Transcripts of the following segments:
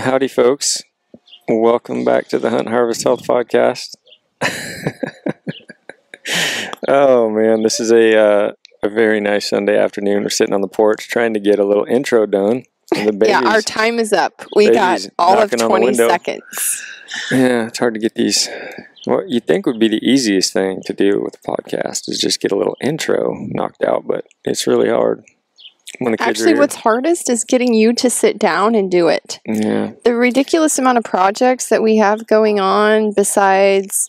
Howdy, folks. Welcome back to the Hunt Harvest Health Podcast. Oh, man, this is a very nice Sunday afternoon. We're sitting on the porch trying to get a little intro done. Yeah, our time is up. We got all of 20 seconds. Yeah, it's hard to get these. What you'd think would be the easiest thing to do with a podcast is just get a little intro knocked out, but it's really hard. When the kids Actually, what's hardest is getting you to sit down and do it. Yeah. The ridiculous amount of projects that we have going on besides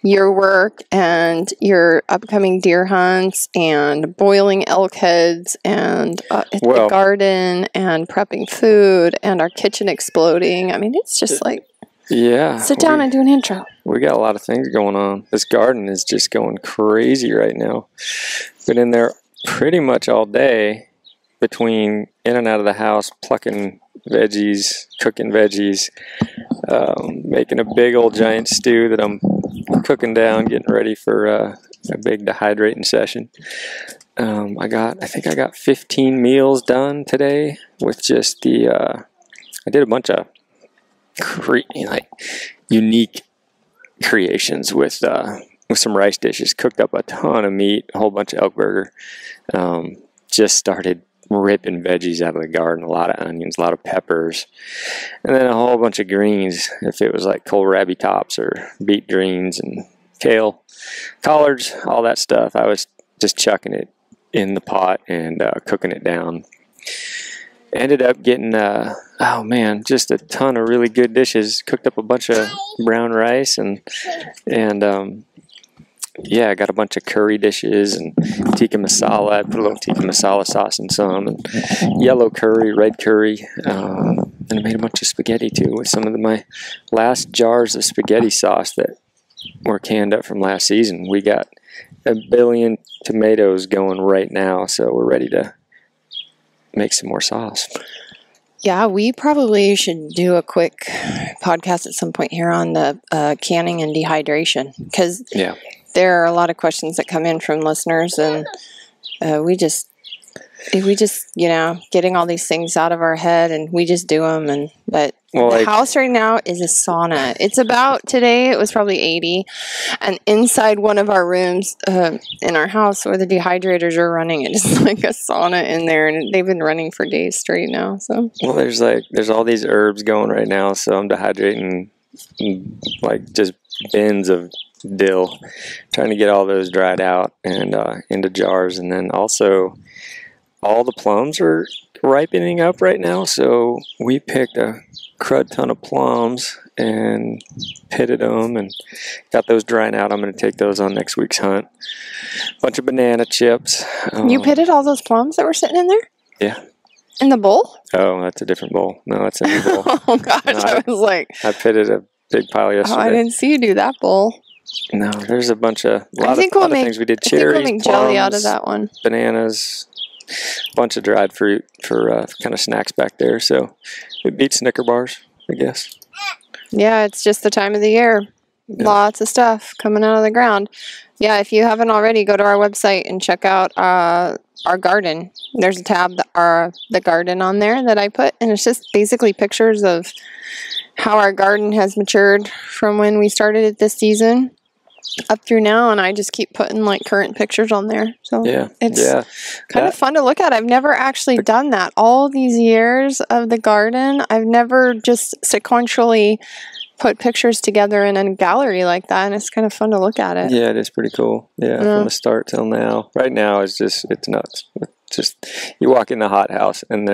your work and your upcoming deer hunts and boiling elk heads and the garden and prepping food and our kitchen exploding. I mean, it's just like, sit down and do an intro. We got a lot of things going on. This garden is just going crazy right now. Been in there pretty much all day. Between in and out of the house, plucking veggies, cooking veggies, making a big old giant stew that I'm cooking down, getting ready for a big dehydrating session. I think I got 15 meals done today with just I did a bunch of unique creations with some rice dishes, cooked up a ton of meat, a whole bunch of elk burger, just started ripping veggies out of the garden, a lot of onions, a lot of peppers, and then a whole bunch of greens, if it was like kohlrabi tops or beet greens and kale, collards, all that stuff. I was just chucking it in the pot and cooking it down. Ended up getting, just a ton of really good dishes. Cooked up a bunch of brown rice and I got a bunch of curry dishes and tikka masala. I put a little tikka masala sauce in some, and yellow curry, red curry, and I made a bunch of spaghetti too with some of my last jars of spaghetti sauce that were canned up from last season. We got a billion tomatoes going right now, so we're ready to make some more sauce. Yeah, we probably should do a quick podcast at some point here on the canning and dehydration, because there are a lot of questions that come in from listeners, and we just getting all these things out of our head, and we just do them. But the house right now is a sauna. It's about, today it was probably 80, and inside one of our rooms in our house where the dehydrators are running, it is like a sauna in there, and they've been running for days straight now. So there's all these herbs going right now, so I'm dehydrating like just bins of dill, trying to get all those dried out and into jars. And then also all the plums are ripening up right now, so we picked a crud ton of plums and pitted them and got those drying out. I'm going to take those on next week's hunt. Bunch of banana chips. You pitted all those plums that were sitting in there? Yeah. In the bowl? Oh, that's a different bowl. No, that's a new bowl. Oh gosh, no, I was like, I pitted a big pile yesterday. Oh, I didn't see you do that bowl. No, there's a lot of things we did. Cherries, we'll make plums, jelly out of that one. Bananas, a bunch of dried fruit for kind of snacks back there. So we beat Snicker bars, I guess. Yeah, it's just the time of the year. Yeah. Lots of stuff coming out of the ground. Yeah, if you haven't already, go to our website and check out our garden. There's a tab, the garden on there that I put, and it's just basically pictures of how our garden has matured from when we started it this season up through now, and I just keep putting like current pictures on there. So it's kind of fun to look at. I've never actually done that. All these years of the garden, I've never just sequentially put pictures together in a gallery like that, and it's kind of fun to look at it. Yeah, it is pretty cool. Yeah, from the start till now. Right now it's nuts. Just you walk in the hothouse and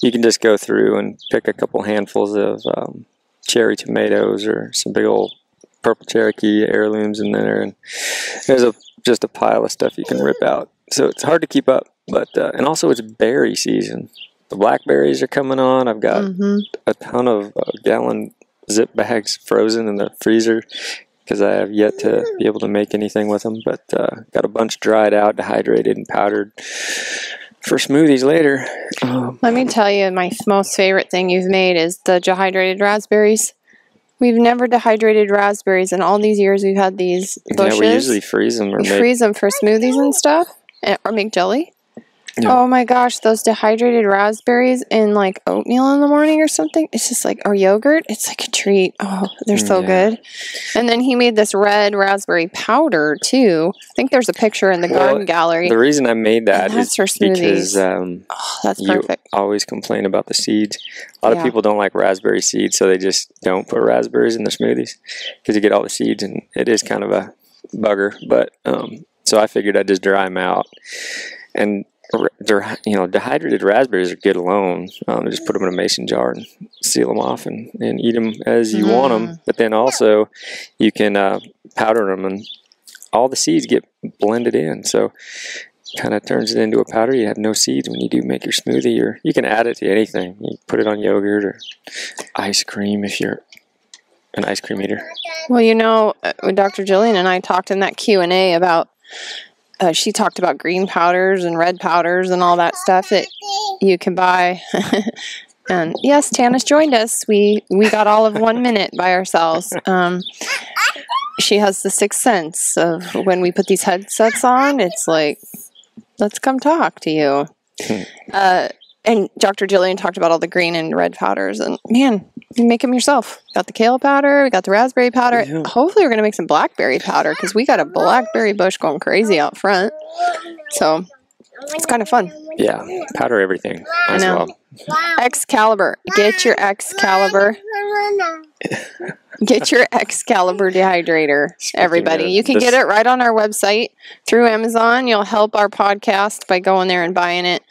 you can just go through and pick a couple handfuls of cherry tomatoes or some big old purple Cherokee heirlooms in there, and there's just a pile of stuff you can rip out. So it's hard to keep up, but and also it's berry season. The blackberries are coming on. I've got a ton of gallon zip bags frozen in the freezer because I have yet to be able to make anything with them, but got a bunch dried out, dehydrated, and powdered for smoothies later. Let me tell you, my most favorite thing you've made is the dehydrated raspberries. We've never dehydrated raspberries in all these years we've had these bushes. Yeah, we usually freeze them. Freeze them for smoothies and stuff, or make jelly. Yeah. Oh my gosh, those dehydrated raspberries in like oatmeal in the morning or something. It's just like, or yogurt. It's like a treat. Oh, they're so good. And then he made this red raspberry powder too. I think there's a picture in the garden gallery. The reason I made that is for smoothies. because that's perfect. You always complain about the seeds. A lot of people don't like raspberry seeds, so they just don't put raspberries in their smoothies because you get all the seeds, and it is kind of a bugger. But so I figured I'd just dry them out. And dehydrated raspberries are good alone. Just put them in a mason jar and seal them off and eat them as you want them. But then also you can powder them, and all the seeds get blended in. So kind of turns it into a powder. You have no seeds when you do make your smoothie, or you can add it to anything. You put it on yogurt or ice cream if you're an ice cream eater. Well, Dr. Jillian and I talked in that Q&A about she talked about green powders and red powders and all that stuff that you can buy. And yes, Tanis joined us. We got all of 1 minute by ourselves. She has the sixth sense of when we put these headsets on, it's like, let's come talk to you. And Dr. Jillian talked about all the green and red powders. And man, you make them yourself. Got the kale powder. We got the raspberry powder. Yeah. Hopefully we're going to make some blackberry powder because we got a blackberry bush going crazy out front. So it's kind of fun. Yeah, powder everything. I know. Excalibur. Get your Excalibur. Get your Excalibur dehydrator, everybody. You can get it right on our website through Amazon. You'll help our podcast by going there and buying it.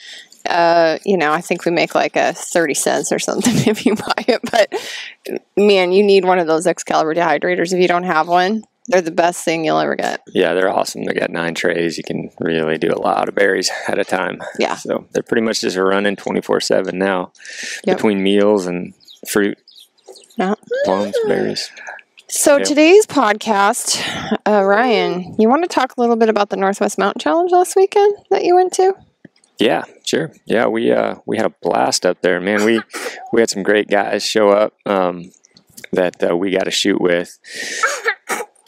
I think we make like 30 cents or something if you buy it. But man, you need one of those Excalibur dehydrators if you don't have one. They're the best thing you'll ever get. Yeah, they're awesome. They got 9 trays. You can really do a lot of berries at a time. Yeah. So they're pretty much just running 24/7 now between meals and fruit, plums, berries. So today's podcast, Ryan, you want to talk a little bit about the Northwest Mountain Challenge last weekend that you went to? Yeah, sure. Yeah, we had a blast up there, man. We had some great guys show up that we got to shoot with.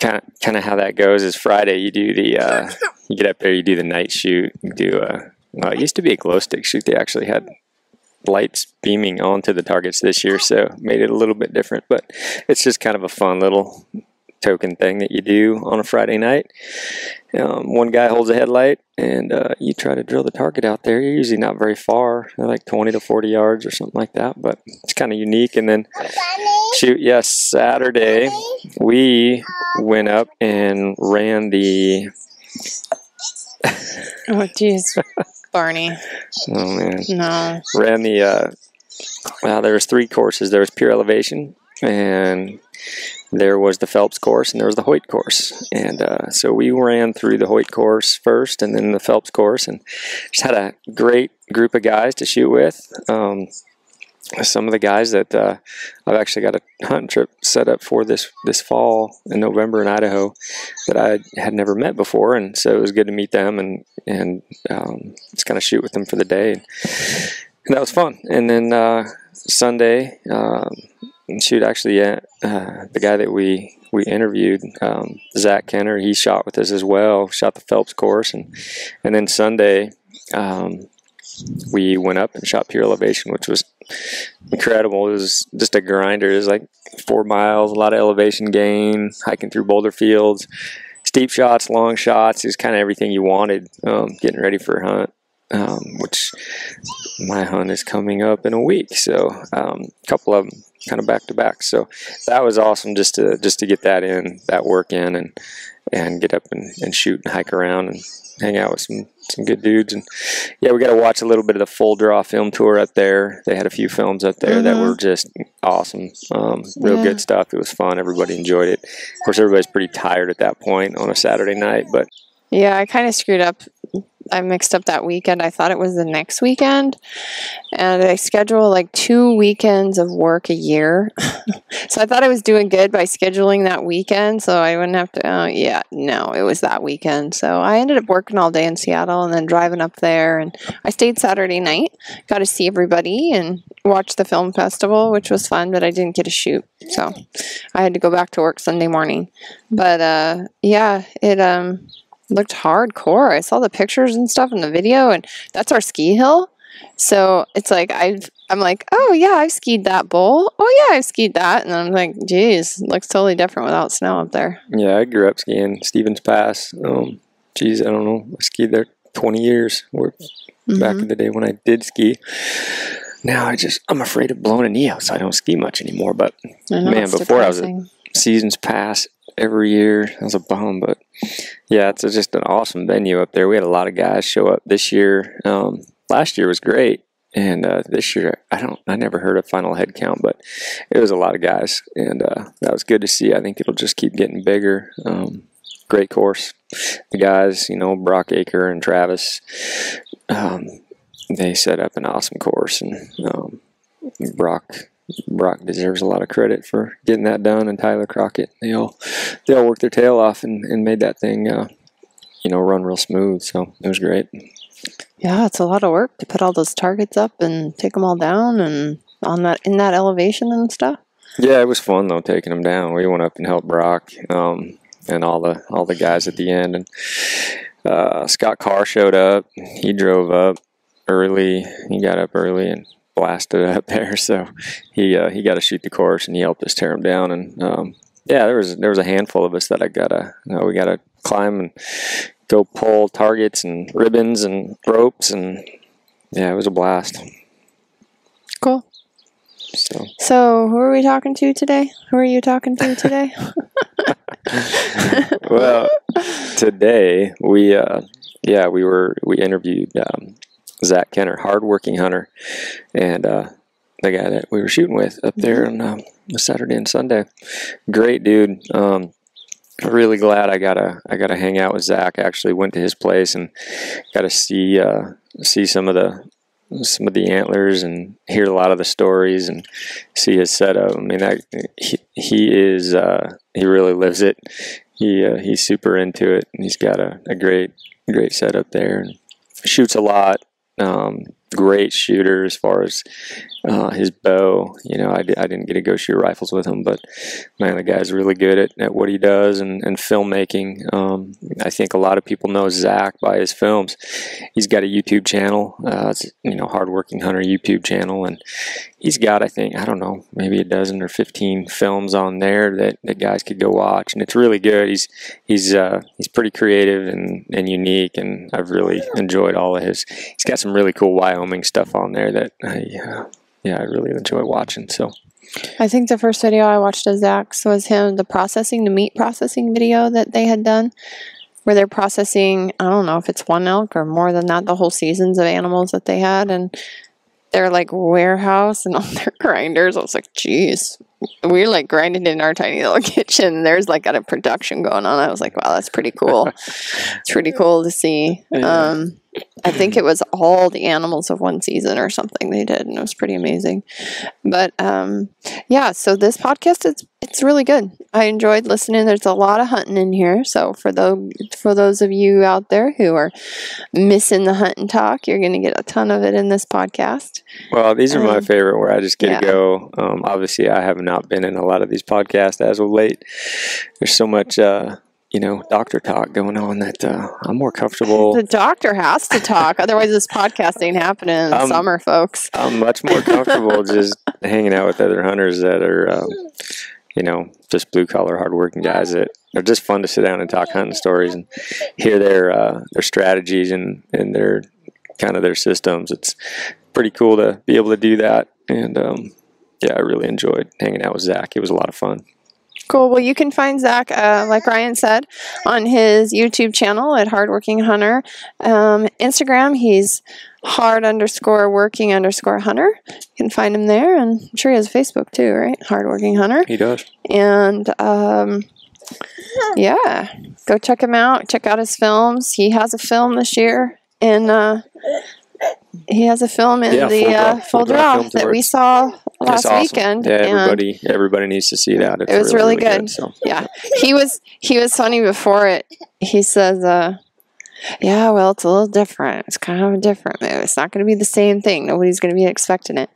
Kind of how that goes is Friday you do the you get up there, you do the night shoot. You do it used to be a glow stick shoot. They actually had lights beaming onto the targets this year, so made it a little bit different. But it's just kind of a fun little token thing that you do on a Friday night. One guy holds a headlight, and you try to drill the target out there. You're usually not very far, like 20 to 40 yards or something like that, but it's kind of unique. And then Saturday we went up and ran the oh jeez, Barney. Oh man, no. Ran the there was 3 courses. There was pure elevation, and there was the Phelps course, and there was the Hoyt course. And so we ran through the Hoyt course first and then the Phelps course, and just had a great group of guys to shoot with. Some of the guys that I've actually got a hunting trip set up for this fall in November in Idaho that I had never met before, and so it was good to meet them and just kind of shoot with them for the day. And that was fun. And then Sunday, shoot, actually, the guy that we interviewed, Zach Kenner, he shot with us as well, shot the Phelps course. And then Sunday, we went up and shot pure elevation, which was incredible. It was just a grinder. It was like 4 miles, a lot of elevation gain, hiking through boulder fields, steep shots, long shots. It was kind of everything you wanted, getting ready for a hunt. Which my hunt is coming up in a week, so a couple of them kind of back to back. So that was awesome just to get that work in, and get up and shoot and hike around and hang out with some good dudes. And yeah, we got to watch a little bit of the full draw film tour up there. They had a few films up there that were just awesome, real good stuff. It was fun. Everybody enjoyed it. Of course, everybody's pretty tired at that point on a Saturday night, but yeah, I kind of screwed up. I mixed up that weekend. I thought it was the next weekend, and I schedule like 2 weekends of work a year. So I thought I was doing good by scheduling that weekend, so I wouldn't have to, no, it was that weekend. So I ended up working all day in Seattle and then driving up there, and I stayed Saturday night, got to see everybody and watch the film festival, which was fun, but I didn't get a shoot. So I had to go back to work Sunday morning. But looked hardcore. I saw the pictures and stuff in the video, and that's our ski hill. So it's like I'm like, oh yeah, I've skied that bowl. Oh yeah, I've skied that, and then I'm like, geez, looks totally different without snow up there. Yeah, I grew up skiing Stevens Pass. Geez, I don't know. I skied there 20 years. Back in the day when I did ski. Now I'm afraid of blowing a knee out, so I don't ski much anymore. But man, before depressing. I was a Seasons Pass every year. That was a bum, but yeah, it's just an awesome venue up there. We had a lot of guys show up this year. Last year was great, and this year I never heard a final head count, but it was a lot of guys, and that was good to see. I think it'll just keep getting bigger. Great course. The guys, Brock Aker and Travis, they set up an awesome course, and Brock deserves a lot of credit for getting that done, and Tyler Crockett. They all worked their tail off and made that thing, run real smooth. So it was great. Yeah, it's a lot of work to put all those targets up and take them all down, and in that elevation and stuff. Yeah, it was fun though taking them down. We went up and helped Brock, and all the guys at the end, and Scott Carr showed up. He drove up early. He got up early and blasted up there, so he got to shoot the course, and he helped us tear them down. And there was a handful of us that we gotta climb and go pull targets and ribbons and ropes, and yeah, it was a blast. Cool. So who are we talking to today? Who are you talking to today? Well, today we interviewed Zach Kenner, hardworking hunter, and the guy that we were shooting with up there on Saturday and Sunday. Great dude. Really glad I got to hang out with Zach. I actually went to his place and got to see some of the antlers and hear a lot of the stories and see his setup. I mean, he really lives it. He's super into it, and he's got a great setup there and shoots a lot. Great shooter as far as his bow. I didn't get to go shoot rifles with him, but man, the guy's really good at what he does and filmmaking. I think a lot of people know Zach by his films. He's got a YouTube channel, Hardworking Hunter YouTube channel, and he's got, I think, I don't know, maybe a dozen or 15 films on there that guys could go watch, and it's really good. He's pretty creative and unique, and I've really enjoyed all of his. He's got some really cool Wyoming stuff on there that I really enjoy watching. So I think the first video I watched of Zach's was the meat processing video that they had done, where they're processing, I don't know if it's one elk or more than that, the whole seasons of animals that they had, and their like warehouse and all their grinders. I was like, geez, we're like grinding in our tiny little kitchen. There's like got a production going on. I was like, wow, that's pretty cool. It's pretty cool to see. Yeah. I think it was all the animals of one season or something they did, and it was pretty amazing. But so this podcast it's really good. I enjoyed listening. There's a lot of hunting in here, so for those of you out there who are missing the hunt and talk, you're going to get a ton of it in this podcast. Well, these are my favorite, where I just get to go. Obviously, I have not been in a lot of these podcasts as of late. There's so much doctor talk going on that I'm more comfortable. The doctor has to talk, otherwise this podcast ain't happening in the summer, folks. I'm much more comfortable just hanging out with other hunters that are, just blue-collar, hardworking guys that are just fun to sit down and talk hunting stories and hear their strategies and their kind of their systems. It's pretty cool to be able to do that, and I really enjoyed hanging out with Zach. It was a lot of fun. Cool. Well, you can find Zach, like Ryan said, on his YouTube channel at Hardworking Hunter. Instagram, he's hard_working_hunter. You can find him there, and I'm sure he has Facebook too, right? Hardworking Hunter. He does. And go check him out. Check out his films. He has a film this year, and he has a film in the Full Draw that we saw last weekend. Yeah, everybody needs to see that. It was really good. So. Yeah, he was funny before it. He says, well, it's a little different. It's kind of a different move. It's not going to be the same thing. Nobody's going to be expecting it.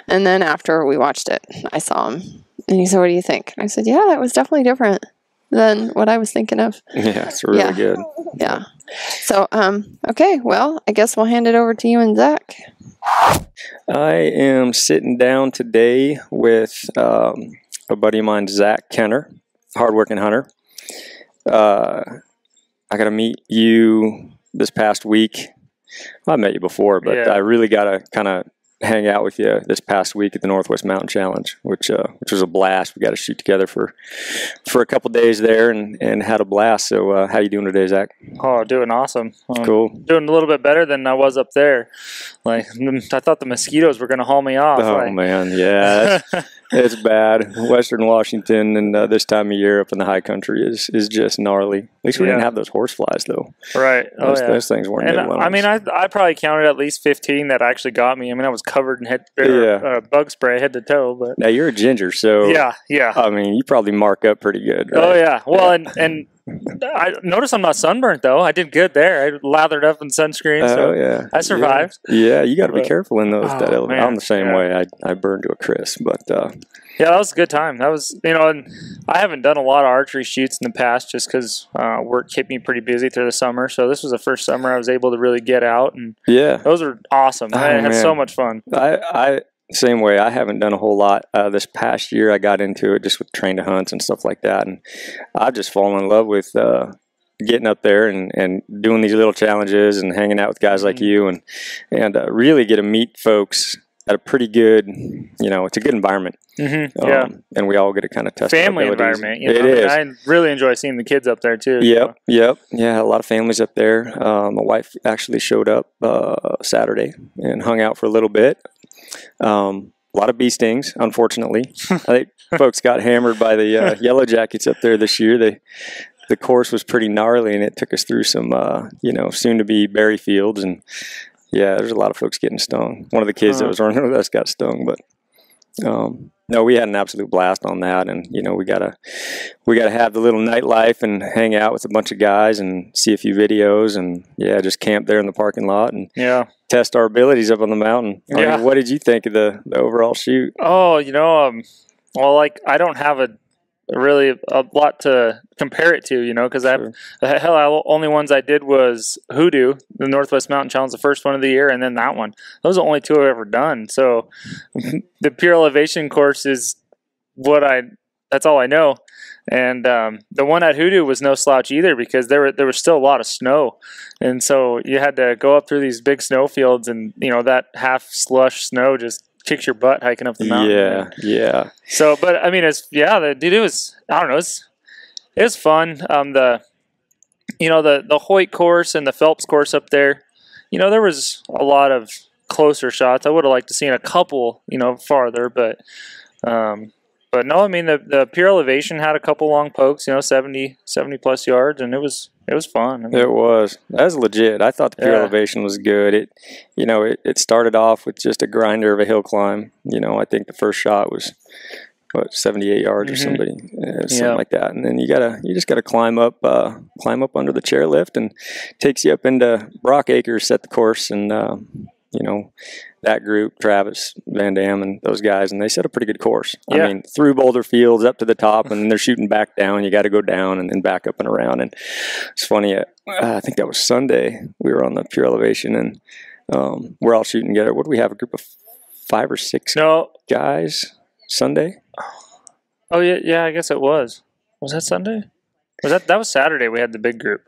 And then after we watched it, I saw him, and he said, "What do you think?" And I said, "Yeah, it was definitely different." than what I was thinking of. Yeah, it's really good. Yeah. So, okay, well, I guess we'll hand it over to you and Zach. I am sitting down today with a buddy of mine, Zach Kenner, hardworking hunter. I got to meet you this past week. Well, I met you before, but I really got to kind of hang out with you this past week at the Northwest Mountain Challenge, which was a blast. We got to shoot together for a couple days there and had a blast. So how you doing today, Zach? Oh, doing awesome. Cool. Doing a little bit better than I was up there. Like, I thought the mosquitoes were going to haul me off. Oh, man, yeah. It's bad. Western Washington and this time of year up in the high country is just gnarly. At least we didn't have those horse flies, though. Right. Those things weren't good ones. I mean, I probably counted at least 15 that actually got me. I mean, I was covered in bug spray head to toe. But now, you're a ginger, so... Yeah. I mean, you probably mark up pretty good, right? Oh, yeah. Well, and I noticed I'm not sunburnt, though. I did good there. I lathered up in sunscreen, so I survived. Yeah, you got to be careful in those. I'm the same way. I burned to a crisp, but... Yeah, that was a good time. That was, and I haven't done a lot of archery shoots in the past just because work kept me pretty busy through the summer. So this was the first summer I was able to really get out, and those were awesome. I had so much fun. I same way. I haven't done a whole lot this past year. I got into it just with train to hunts and stuff like that, and I've just fallen in love with getting up there and doing these little challenges and hanging out with guys like you and really get to meet folks at a pretty good, it's a good environment. Mm-hmm. And we all get to kind of test family environment. It is. I really enjoy seeing the kids up there too. Yep. Yeah, a lot of families up there. My wife actually showed up Saturday and hung out for a little bit. A lot of bee stings, unfortunately. I think folks got hammered by the yellow jackets up there this year. The course was pretty gnarly, and it took us through some, soon-to-be berry fields, and yeah, there's a lot of folks getting stung. One of the kids that was running with us got stung, but no, we had an absolute blast on that, and we gotta have the little nightlife and hang out with a bunch of guys and see a few videos, and just camp there in the parking lot and test our abilities up on the mountain. I mean, what did you think of the overall shoot? Oh, well, I don't have a lot to compare it to, because the only ones I did was Hoodoo, the Northwest Mountain Challenge, the first one of the year, and then that one. Those are the only two I've ever done. So the pure elevation course is that's all I know. And the one at Hoodoo was no slouch either because there was still a lot of snow. And so you had to go up through these big snow fields and, that half slush snow just kicks your butt hiking up the mountain. Yeah. So, but I mean, it was, I don't know, it was fun. The Hoyt course and the Phelps course up there, there was a lot of closer shots. I would have liked to seen a couple, farther, but no, I mean, the pure elevation had a couple long pokes, 70 plus yards, and it was fun. I mean, it was. That was legit. I thought the pure elevation was good. It started off with just a grinder of a hill climb. I think the first shot was 78 yards or something like that. And then you just gotta climb up under the chairlift, and takes you up into Brock Acres, set the course, and that group, Travis, Van Dam, and those guys, and they set a pretty good course. I mean, through boulder fields up to the top, and then they're shooting back down. You got to go down and then back up and around. And it's funny, I think that was Sunday. We were on the pure elevation, and we're all shooting together. What do we have, a group of 5 or 6 guys Sunday? Oh, yeah, I guess it was. Was that Sunday? That was Saturday we had the big group.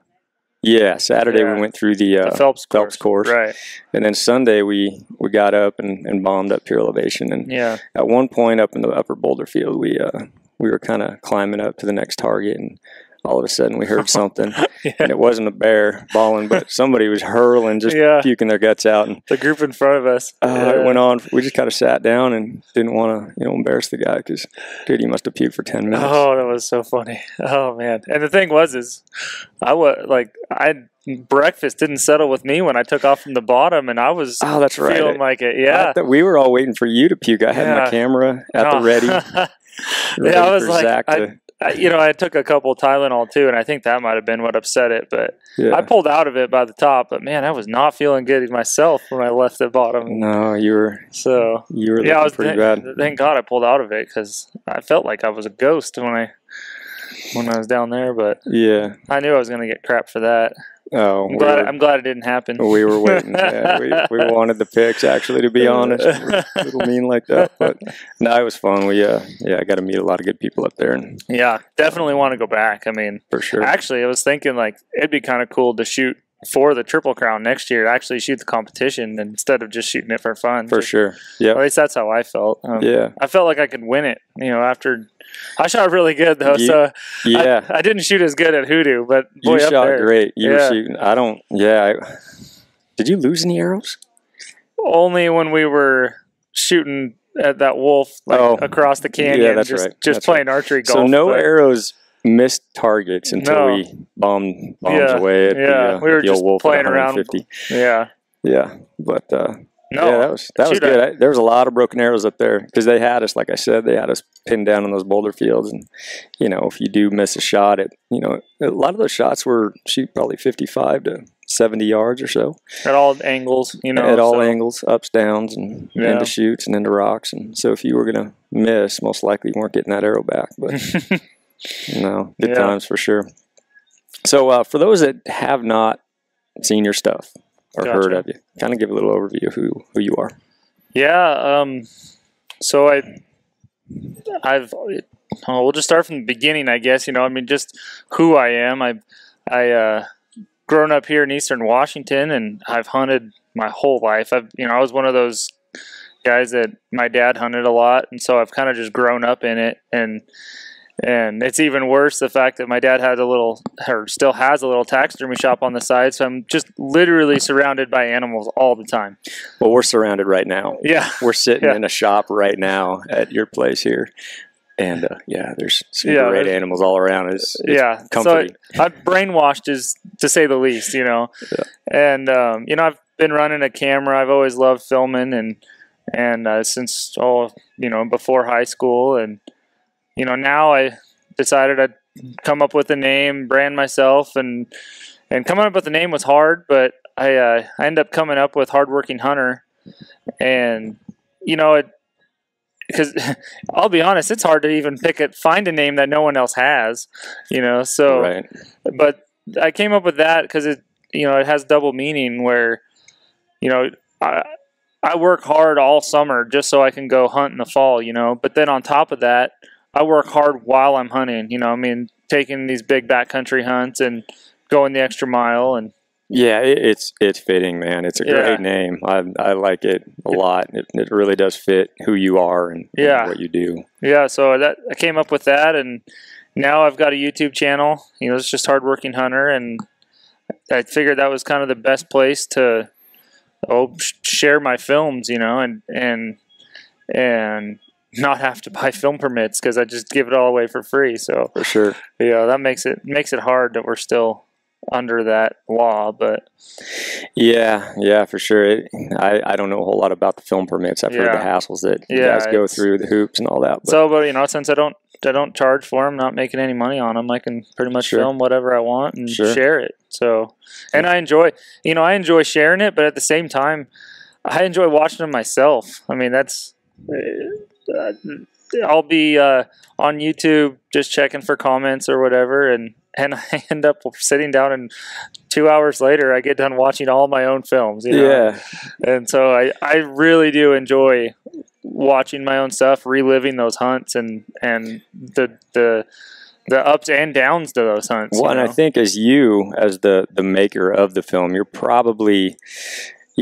Yeah, Saturday we went through the Phelps course. Right. And then Sunday we got up and bombed up pure elevation. And at one point up in the upper boulder field, we were kind of climbing up to the next target, and all of a sudden we heard something. And it wasn't a bear bawling, but somebody was hurling, just puking their guts out. And the group in front of us. It went on. We just kind of sat down and didn't want to embarrass the guy because, dude, he must have puked for 10 minutes. Oh, that was so funny. Oh, man. And the thing was breakfast didn't settle with me when I took off from the bottom, and I was feeling like it. Yeah. We were all waiting for you to puke. I had my camera at the ready. I was like, I took a couple Tylenol too, and I think that might have been what upset it. But I pulled out of it by the top. But man, I was not feeling good myself when I left the bottom. No, you were looking pretty bad. Thank God I pulled out of it because I felt like I was a ghost when I when I was down there, but Yeah. I knew I was going to get crap for that. Oh, I'm glad it didn't happen. We were waiting. Yeah, we wanted the pics, actually, to be honest. We're a little mean like that, but no, it was fun. I got to meet a lot of good people up there. And yeah, definitely want to go back. I mean, for sure. Actually, I was thinking like it'd be kind of cool to shoot for the Triple Crown next year. Actually, shoot the competition instead of just shooting it for fun. For sure. Yeah. At least that's how I felt. Yeah. I felt like I could win it. After I shot really good though. Yeah. I didn't shoot as good at Hoodoo, but boy, you shot there, great. You were shooting. Did you lose any arrows? Only when we were shooting at that wolf across the canyon. Yeah, that's just playing archery golf. So no arrows missed targets until we bombs away at we were the just old wolf playing at around. Yeah, but that was good. There was a lot of broken arrows up there because they had us, like I said, they had us pinned down on those boulder fields, and if you do miss a shot, a lot of those shots were shoot probably 55 to 70 yards or so at all angles, at all angles, ups, downs, and into shoots and into rocks, and so if you were gonna miss, most likely you weren't getting that arrow back, but. No, good times for sure. So for those that have not seen your stuff or heard of you, kind of give a little overview of who you are. Yeah, so we'll just start from the beginning, I guess. Just who I am. I grown up here in Eastern Washington, and I've hunted my whole life. I was one of those guys that my dad hunted a lot, and so I've kind of just grown up in it, and it's even worse, the fact that my dad still has a little taxidermy shop on the side. So I'm just literally surrounded by animals all the time. Well, we're surrounded right now. Yeah. We're sitting in a shop right now at your place here. And there's some great animals all around. It's comforting. So I've brainwashed, to say the least, Yeah. And, I've been running a camera. I've always loved filming and since, before high school. And, now I decided I'd come up with a name, brand myself, and coming up with a name was hard, but I ended up coming up with Hardworking Hunter, and because I'll be honest, it's hard to even find a name that no one else has, So, right. But I came up with that because it has double meaning where, I work hard all summer just so I can go hunt in the fall, But then on top of that, I work hard while I'm hunting, taking these big backcountry hunts and going the extra mile. And yeah, it's fitting, man. It's a great name. I like it a lot. It really does fit who you are and what you do. Yeah, so I came up with that, and now I've got a YouTube channel. It's just Hardworking Hunter, and I figured that was kind of the best place to share my films, and not have to buy film permits because I just give it all away for free. So for sure, that makes it hard that we're still under that law. But yeah, for sure. I don't know a whole lot about the film permits. I've heard the hassles that you guys go through, the hoops and all that. But since I don't charge for them, not making any money on them, I can pretty much film whatever I want and share it. So, and I enjoy sharing it, but at the same time, I enjoy watching them myself. I mean, that's. I'll be on YouTube just checking for comments or whatever, and I end up sitting down, and 2 hours later I get done watching all my own films. And so I really do enjoy watching my own stuff, reliving those hunts, and the ups and downs to those hunts. Well, and I think as the maker of the film, you're probably.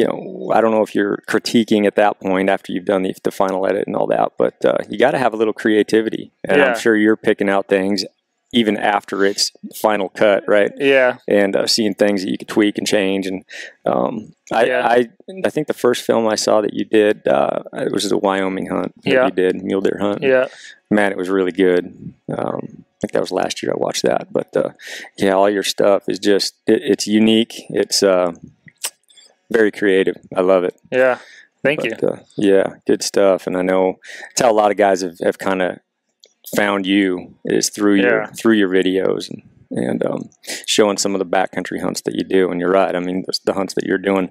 I don't know if you're critiquing at that point after you've done the final edit and all that, but you got to have a little creativity. And I'm sure you're picking out things even after it's final cut, right? Yeah. And seeing things that you could tweak and change. And I think the first film I saw that you did, it was a Wyoming hunt that you did, mule deer hunt. Yeah. Man, it was really good. I think that was last year I watched that. But all your stuff is just, it's unique. It's very creative. I love it. Yeah. Thank you. Good stuff. And I know it's how a lot of guys have kind of found you is through your videos and showing some of the backcountry hunts that you do. And you're right. I mean, the hunts that you're doing,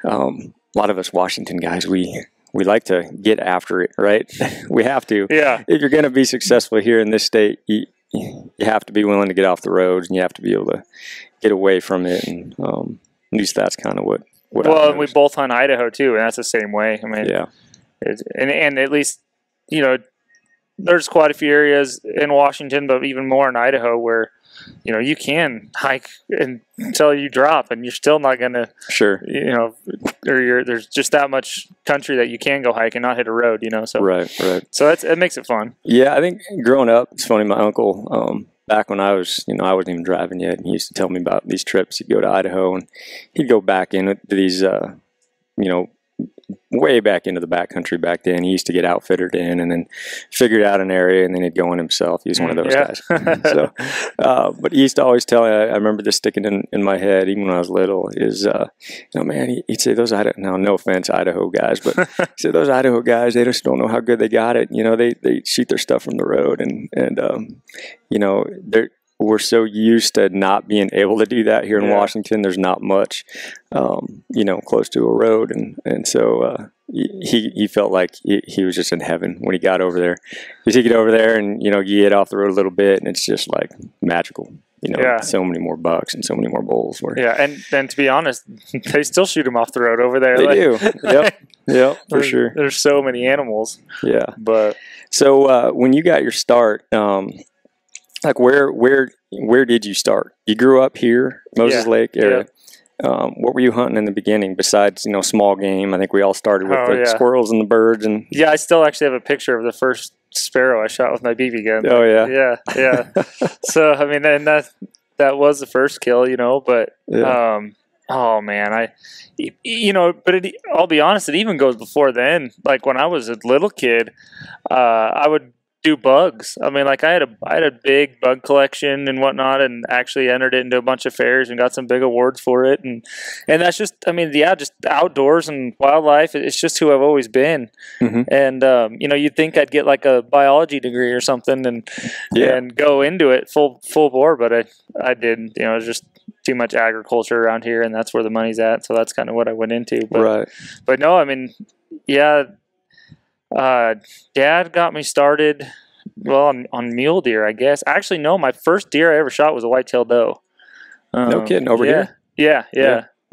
a lot of us Washington guys, we like to get after it, right? We have to. Yeah. If you're going to be successful here in this state, you have to be willing to get off the roads, and you have to be able to get away from it. And at least that's kind of what. Well, and we both hunt Idaho too, and that's the same way. I mean, yeah, and at least there's quite a few areas in Washington, but even more in Idaho where you can hike until you drop, and you're still not going to. Sure. Or there's just that much country that you can go hike and not hit a road. So right. So it makes it fun. Yeah, I think growing up, it's funny. My uncle. Back when I was, I wasn't even driving yet, and he used to tell me about these trips. He'd go to Idaho, and he'd go back into these, way back into the backcountry back then. He used to get outfitted in and then figured out an area, and then he'd go in himself. He was one of those guys. So, but he used to always tell me, I remember this sticking in my head, even when I was little, is, man, he'd say those Idaho, no offense, Idaho guys, but he said those Idaho guys, they just don't know how good they got it. They shoot their stuff from the road, and we're so used to not being able to do that here in Washington. There's not much, close to a road. And so he felt like he was just in heaven when he got over there. Because he get over there and, you get off the road a little bit, and it's just like magical. So many more bucks and so many more bulls. And to be honest, they still shoot them off the road over there. They do. Yep, for sure. There's so many animals. Yeah. But so when you got your start, like where did you start? You grew up here, Moses Lake area. What were you hunting in the beginning besides small game? I think we all started with the squirrels and the birds. And I still actually have a picture of the first sparrow I shot with my BB gun. Oh yeah. So I mean, and that was the first kill, But oh man, I'll be honest, it even goes before then. Like when I was a little kid, I would do bugs. I mean, like I had a big bug collection and whatnot, and actually entered it into a bunch of fairs and got some big awards for it. And that's just, I mean, just outdoors and wildlife. It's just who I've always been. Mm-hmm. And you'd think I'd get like a biology degree or something and go into it full bore, but I didn't. It was just too much agriculture around here, and that's where the money's at. So that's kind of what I went into. But no, I mean, Dad got me started, on mule deer, I guess. Actually, no, my first deer I ever shot was a white-tailed doe. No kidding, over here? Yeah.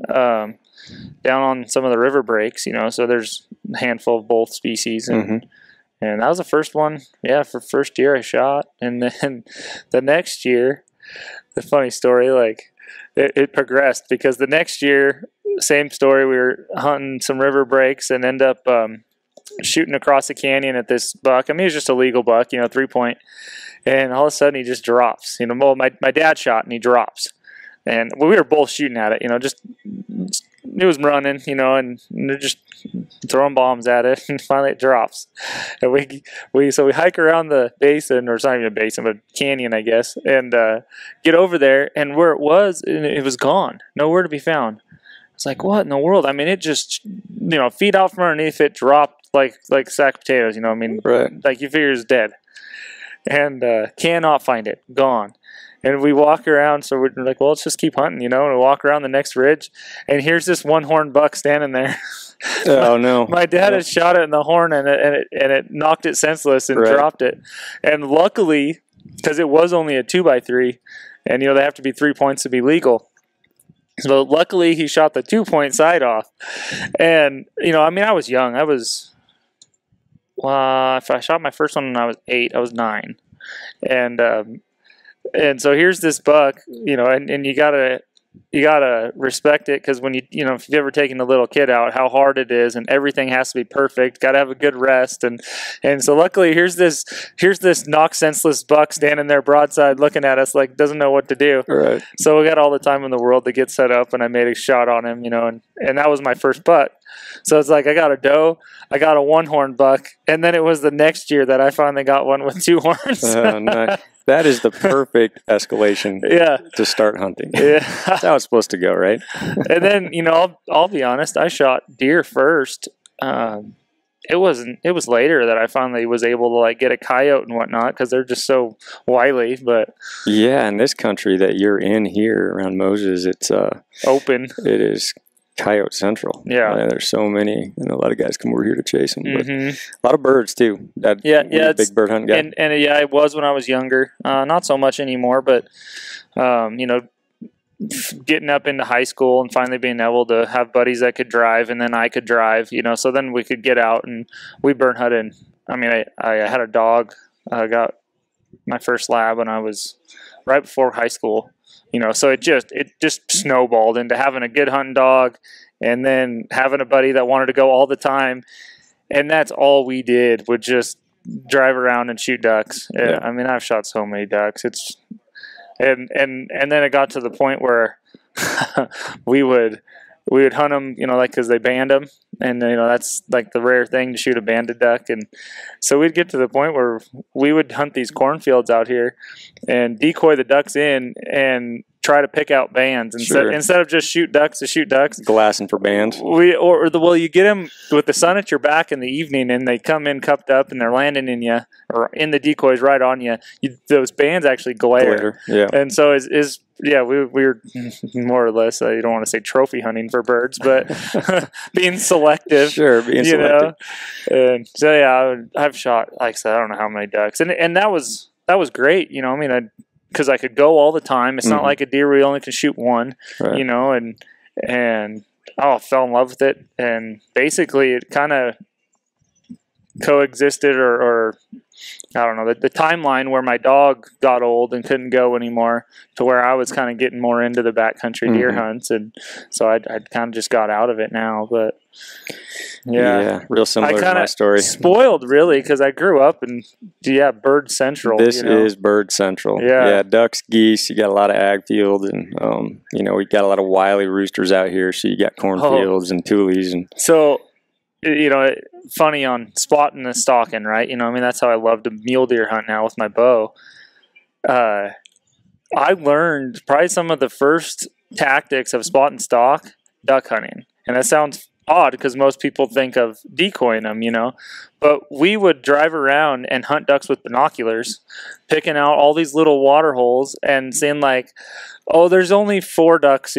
Down on some of the river breaks, so there's a handful of both species. And that was the first one, for first deer I shot. And then the next year, the funny story, like, it progressed because the next year, same story, we were hunting some river breaks and end up shooting across the canyon at this buck. I mean, it was just a legal buck, 3-point. And all of a sudden he just drops. My dad shot and he drops. And we were both shooting at it, just it was running, and they're just throwing bombs at it, and finally it drops. And we hike around the basin, or it's not even a basin, but canyon, I guess, and get over there, and where it was gone. Nowhere to be found. It's like, what in the world? I mean, it just, feet out from underneath it dropped like a sack of potatoes, right. Like you figure it's dead. And cannot find it. Gone. And we walk around, so we're like, well, let's just keep hunting, and we walk around the next ridge, and here's this one-horned buck standing there. Oh, no. My dad had shot it in the horn, and it knocked it senseless and dropped it. And luckily, because it was only a 2x3, and, they have to be 3 points to be legal, so luckily he shot the 2-point side off. And, I was young. If I shot my first one when I was 8, I was 9. And so here's this buck, and you gotta respect it, because when if you've ever taken a little kid out, how hard it is, and everything has to be perfect. Got to have a good rest, and so luckily here's this knocked senseless buck standing there broadside looking at us like doesn't know what to do. Right. So we got all the time in the world to get set up, and I made a shot on him, and that was my first buck. So it's like I got a doe, I got a one-horned buck, and then it was the next year that I finally got one with 2 horns. Oh, nice. That is the perfect escalation to start hunting. Yeah. That's how it's supposed to go, right? And then, I'll be honest, I shot deer first. It was later that I finally was able to like get a coyote and whatnot, because they're just so wily. But yeah, in this country that you're in here around Moses, it's open. It is coyote central. Yeah. There's so many, and a lot of guys come over here to chase them. But Mm-hmm. a lot of birds too. It's big bird hunting guy. And yeah, it was when I was younger. Not so much anymore, but getting up into high school and finally being able to have buddies that could drive, and then I could drive. So then we could get out and we bird hunted. I mean, I had a dog. I got my first lab when I was right before high school. So it just snowballed into having a good hunting dog, and then having a buddy that wanted to go all the time, and that's all we did, would just drive around and shoot ducks. Yeah. I mean, I've shot so many ducks. And then it got to the point where we would hunt them, because they banned them, and that's like the rare thing to shoot a banded duck. And so we'd get to the point where we would hunt these cornfields out here and decoy the ducks in and try to pick out bands instead of just shoot ducks to shoot ducks. Glassing for bands. You get them with the sun at your back in the evening, and they come in cupped up, and they're landing in you or in the decoys right on you. Those bands actually glare. Yeah. And so we were more or less, you don't want to say trophy hunting for birds, but being selective. Sure, being selective. And so yeah, I've shot, like I said, I don't know how many ducks, and that was great. Because I could go all the time. It's not like a deer where you only can shoot one. Right. And I fell in love with it, and basically it kind of coexisted, or I don't know, the timeline where my dog got old and couldn't go anymore, to where I was kind of getting more into the backcountry deer hunts, and so I kind of just got out of it now. But yeah, real similar to my story. Spoiled, really, because I grew up in bird central. This is bird central. Yeah, ducks, geese. You got a lot of ag fields, and we got a lot of wily roosters out here. So you got cornfields and tules, and so. Funny on spotting and stalking, right? That's how I love to mule deer hunt now with my bow. I learned probably some of the first tactics of spot and stalk duck hunting. And that sounds odd because most people think of decoying them, but we would drive around and hunt ducks with binoculars, picking out all these little water holes and seeing like, oh, there's only 4 ducks,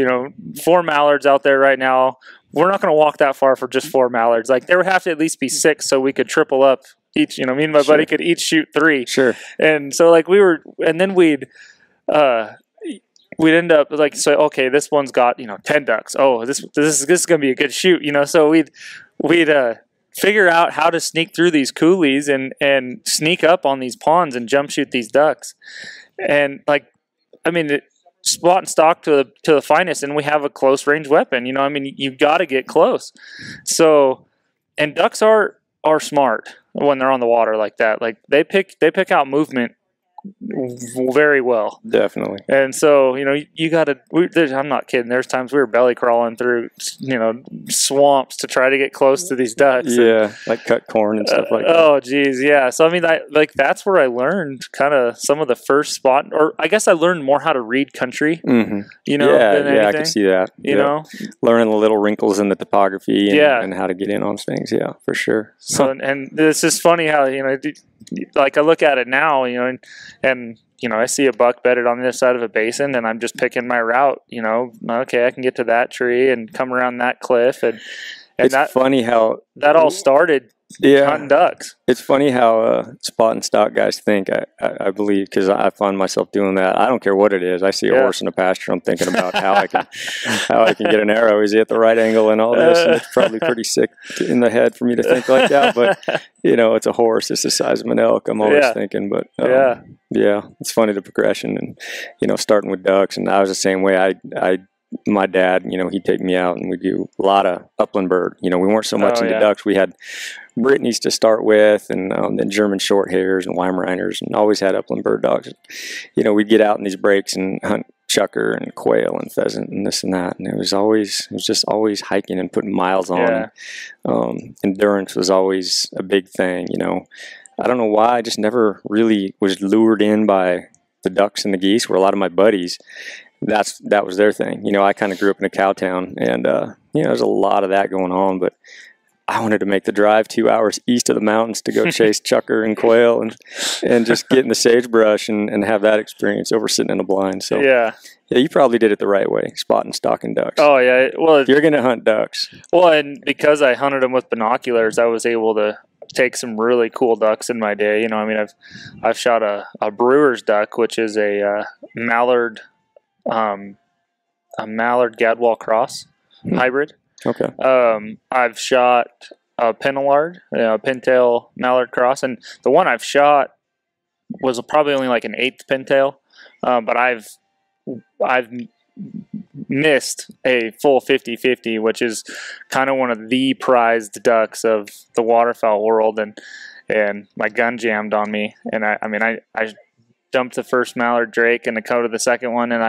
4 mallards out there right now. We're not going to walk that far for just 4 mallards. Like, there would have to at least be 6 so we could triple up each. Me and my buddy could each shoot 3. Sure. And so and then we'd end up like, so okay, this one's got 10 ducks. Oh, this is going to be a good shoot. So we'd figure out how to sneak through these coulees and sneak up on these ponds and jump shoot these ducks. And spot and stalk to the finest, and we have a close range weapon. You got to get close. So, and ducks are smart when they're on the water like that. Like they pick out movement very well. Definitely. And so, you got to, I'm not kidding. There's times we were belly crawling through, swamps to try to get close to these ducks. Yeah. Like cut corn and stuff like that. Oh, geez. Yeah. So, that's where I learned kind of some of the first spot, or I guess I learned more how to read country, than anything. I can see that. You know? Learning the little wrinkles in the topography and how to get in on things. Yeah, for sure. So, and it's just funny how, like I look at it now, and I see a buck bedded on the other side of a basin, and I'm just picking my route. Okay, I can get to that tree and come around that cliff, and it's funny how that all started. Hunting ducks. It's funny how spot and stalk guys think. I believe, because I find myself doing that. I don't care what it is. I see a horse in a pasture. I'm thinking about how I can get an arrow. Is he at the right angle and all this? And it's probably pretty sick in the head for me to think like that. But it's a horse. It's the size of an elk. I'm always thinking. But it's funny, the progression, and starting with ducks. And I was the same way. My dad, he'd take me out and we'd do a lot of upland bird. We weren't so much into ducks. We had Brittany's to start with, and then German short hairs and Weimaraners, and always had upland bird dogs. We'd get out in these breaks and hunt chucker and quail and pheasant and this and that. And it was just always hiking and putting miles on. Endurance was always a big thing. I don't know why, I just never really was lured in by the ducks and the geese, where a lot of my buddies, that was their thing. I kind of grew up in a cow town, and there's a lot of that going on, but I wanted to make the drive 2 hours east of the mountains to go chase chukar and quail and just get in the sagebrush and have that experience over sitting in a blind. So yeah, you probably did it the right way, spotting stalking ducks. Oh yeah, well, you're going to hunt ducks. Well, and because I hunted them with binoculars, I was able to take some really cool ducks in my day. You know, I mean, I've shot a brewer's duck, which is a mallard gadwall cross hybrid. Okay. I've shot a pintail, pintail mallard cross, and the one I've shot was probably only like an 8th pintail, but I've missed a full 50-50, which is kind of one of the prized ducks of the waterfowl world, and my gun jammed on me, and I dumped the first mallard drake and the coat of the second one, and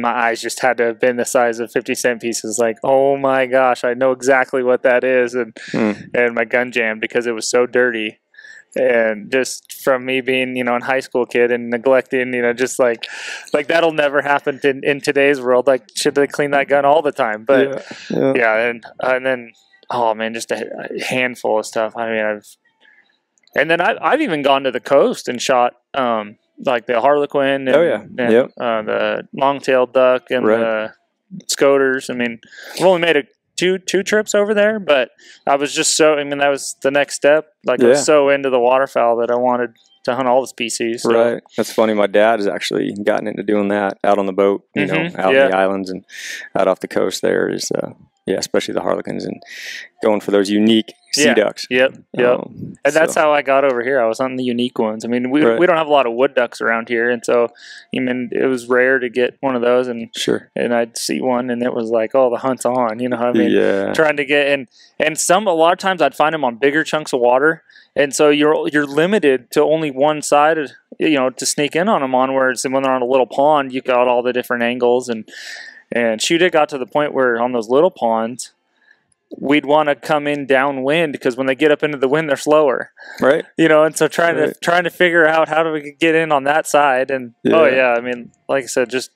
my eyes just had to have been the size of 50-cent pieces. Like, oh my gosh, I know exactly what that is, and my gun jammed because it was so dirty. And just from me being, in high school kid and neglecting, just like that'll never happen in today's world. Like, should they clean that gun all the time? But yeah, and then, oh man, just a handful of stuff. I mean, I've even gone to the coast and shot like the harlequin and, the long-tailed duck and the scoters. I mean, I've only made two trips over there, but I was just that was the next step. Like, I was so into the waterfowl that I wanted to hunt all the species. So. Right. That's funny. My dad has actually gotten into doing that out on the boat, out in the islands and out off the coast there is, especially the harlequins and going for those unique sea ducks. Yep. And that's how I got over here. I was hunting the unique ones. I mean, we don't have a lot of wood ducks around here, and so it was rare to get one of those. And and I'd see one, and it was like, oh, the hunt's on. You know what I mean? Trying to get and a lot of times I'd find them on bigger chunks of water, and so you're limited to only one side, to sneak in on them on. Whereas when they're on a little pond, you got all the different angles and shoot. It got to the point where on those little ponds, we'd want to come in downwind because when they get up into the wind, they're slower. Right. And so trying to figure out how do we get in on that side. And I mean, like I said, just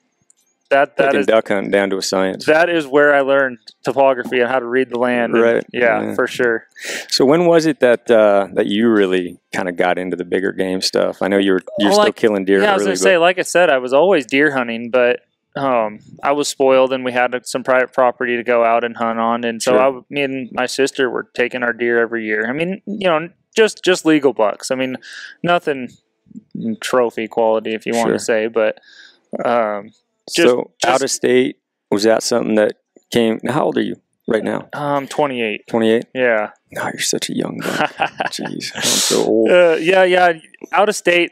that is duck hunting down to a science. That is where I learned topography and how to read the land. Right. And, for sure. So when was it that you really kind of got into the bigger game stuff? I know you're still killing deer. Yeah, I was going to say, like I said, I was always deer hunting, but I was spoiled, and we had some private property to go out and hunt on, and so me and my sister were taking our deer every year. I mean, just legal bucks. I mean, nothing trophy quality, if you want to say, but just out of state, was that something that came? How old are you right now? 28. 28? Yeah. No, you're such a young guy. Jeez, I'm so old. Yeah. Out of state.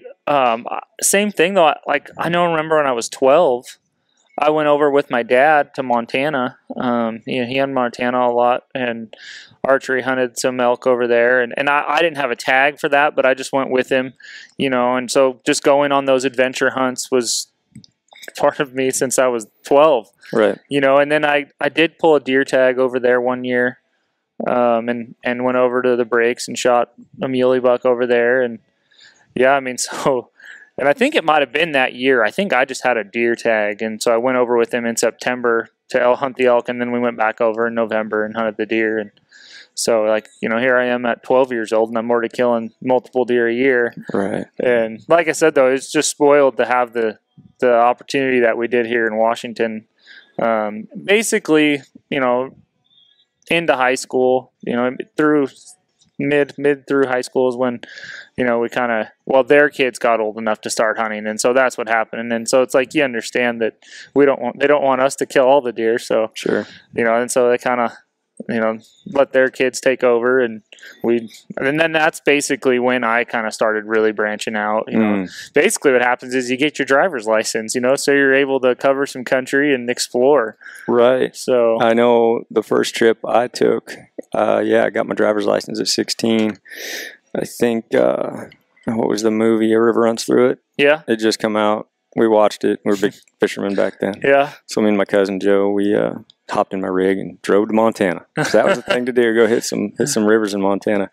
Same thing though. I remember when I was 12. I went over with my dad to Montana. He hunted Montana a lot and archery hunted some elk over there. And I didn't have a tag for that, but I just went with him, and so just going on those adventure hunts was part of me since I was 12. Right. And then I did pull a deer tag over there one year, and went over to the breaks and shot a muley buck over there. And and I think it might have been that year. I think I just had a deer tag, and so I went over with him in September to hunt the elk, and then we went back over in November and hunted the deer. And so, here I am at 12 years old, and I'm already killing multiple deer a year. Right. And like I said, though, it's just spoiled to have the opportunity that we did here in Washington. Basically, into high school, through mid through high school is when we their kids got old enough to start hunting, and so that's what happened. And so it's like, you understand that they don't want us to kill all the deer, so and so they kind of let their kids take over, and then that's basically when I kind of started really branching out. Basically what happens is you get your driver's license, so you're able to cover some country and explore. Right. So I know the first trip I took, I got my driver's license at 16. I think what was the movie? A River Runs Through It. Yeah. It just come out. We watched it. We were big fishermen back then. Yeah. So me and my cousin Joe, we hopped in my rig and drove to Montana. So that was the thing to do. Go hit some rivers in Montana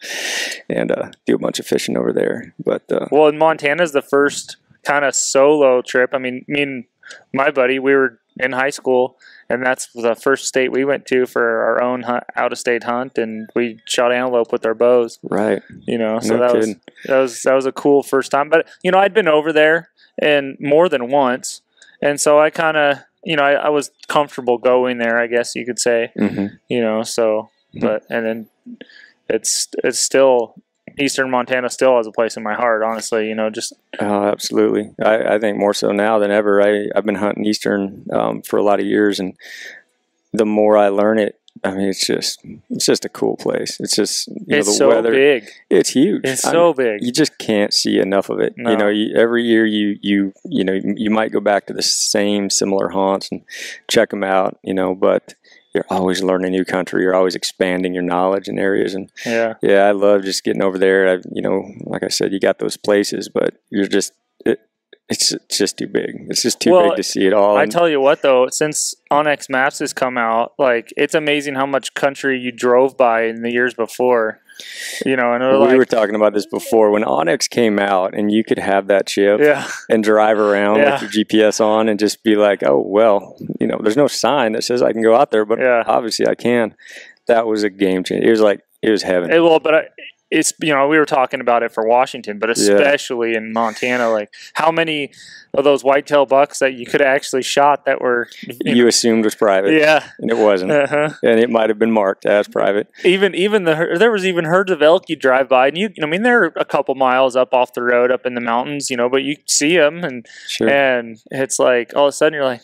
and do a bunch of fishing over there. But Montana's the first kind of solo trip. I mean, me and my buddy, we were in high school, and that's the first state we went to for our own out of state hunt, and we shot antelope with our bows. Right. You know, so No that was a cool first time. But you know, I'd been over there and more than once, and so I kind of, you know, I was comfortable going there, I guess you could say. You know, so but and then it's still. Eastern Montana still has a place in my heart, honestly, you know, just. Oh, absolutely. I think more so now than ever. I've been hunting Eastern for a lot of years, and the more I learn it, I mean, it's just a cool place. It's just, you know, the so weather. Big. It's huge. It's so big. You just can't see enough of it. No. You know, every year you know, you might go back to the same similar haunts and check them out, you know, but you're always learning new country. You're always expanding your knowledge in areas. And yeah, I love just getting over there. You know, like I said, you got those places, but you're just, it's just too big. It's just too big to see it all. I tell you what, though, since Onyx Maps has come out, like, it's amazing how much country you drove by in the years before. You know, and we were talking about this before. When Onyx came out and you could have that chip and drive around with your GPS on and just be like, oh, well, you know, there's no sign that says I can go out there, but obviously I can. That was a game changer. It was heaven. It's, you know, we were talking about it for Washington, but especially in Montana, like how many of those whitetail bucks that you could have actually shot that were you assumed was private, and it wasn't, and it might have been marked as private. There was even herds of elk you drive by, and I mean, they're a couple miles up off the road, up in the mountains, you know, but you see them, and it's like all of a sudden you're like,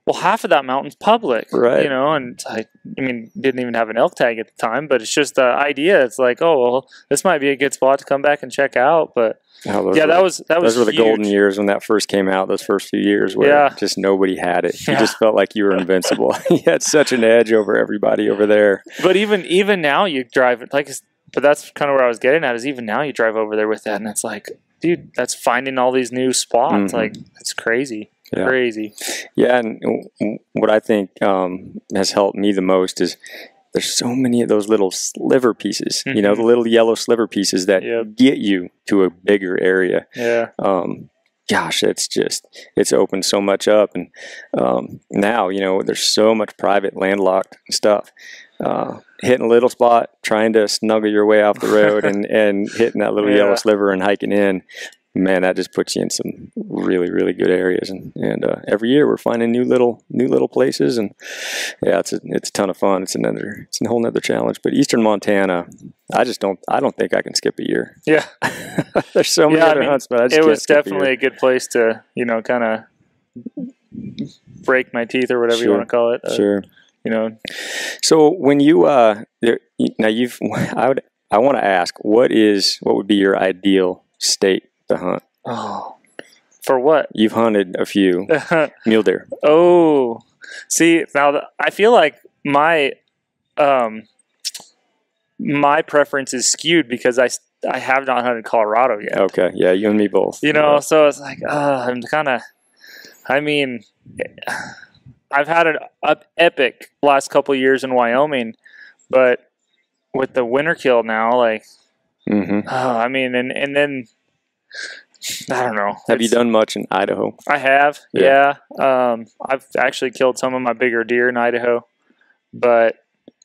well, half of that mountain's public, right? You know, and I mean, didn't even have an elk tag at the time, but it's just the idea. It's like, oh, well, this might be a good spot to come back and check out. But that was those were the huge. golden years when that first came out. Those first few years where just nobody had it. You just felt like you were invincible. You had such an edge over everybody over there. But even now, you drive like. But that's kind of where I was getting at. Is even now you drive over there with that, and it's like, dude, that's finding all these new spots. Like, it's crazy. Crazy. Yeah, and what I think has helped me the most is there's so many of those little sliver pieces, you know, the little yellow sliver pieces that get you to a bigger area. Yeah. Gosh, it's opened so much up. And now, you know, there's so much private landlocked stuff. Hitting a little spot, trying to snuggle your way off the road and hitting that little yellow sliver and hiking in. Man, that just puts you in some really, really good areas, and every year we're finding new little places, and it's a ton of fun. It's a whole nother challenge. But Eastern Montana, I don't think I can skip a year. Yeah, there's so many other hunts, but it was definitely a good place to, you know, kind of break my teeth or whatever you want to call it. Sure. You know. So when you now I want to ask, what would be your ideal state to hunt? Oh, for what? You've hunted a few mule deer. Oh, see, now I feel like my preference is skewed because I have not hunted Colorado yet. Okay, yeah, you and me both. You know, so it's like, I'm kind of. I mean, I've had an epic last couple of years in Wyoming, but with the winter kill now, like, I mean, and then. I don't know. Have you done much in Idaho? I have, yeah. I've actually killed some of my bigger deer in Idaho, but,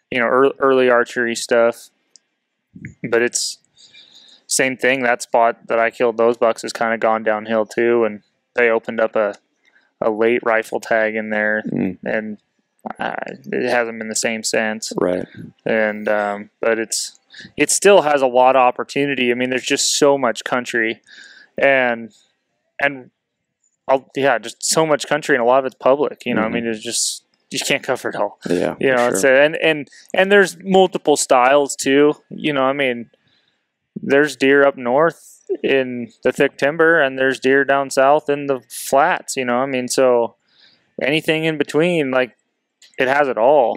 you know, early archery stuff. But it's same thing. That spot that I killed those bucks has kind of gone downhill too, and they opened up a late rifle tag in there, and it hasn't been the same since. Right. And but it still has a lot of opportunity. I mean, there's just so much country, and just so much country, and a lot of it's public. You know, I mean, it's just you can't cover it all. Yeah, you know, sure. and there's multiple styles too. You know, I mean, there's deer up north in the thick timber, and there's deer down south in the flats. You know, I mean, so anything in between, like, it has it all.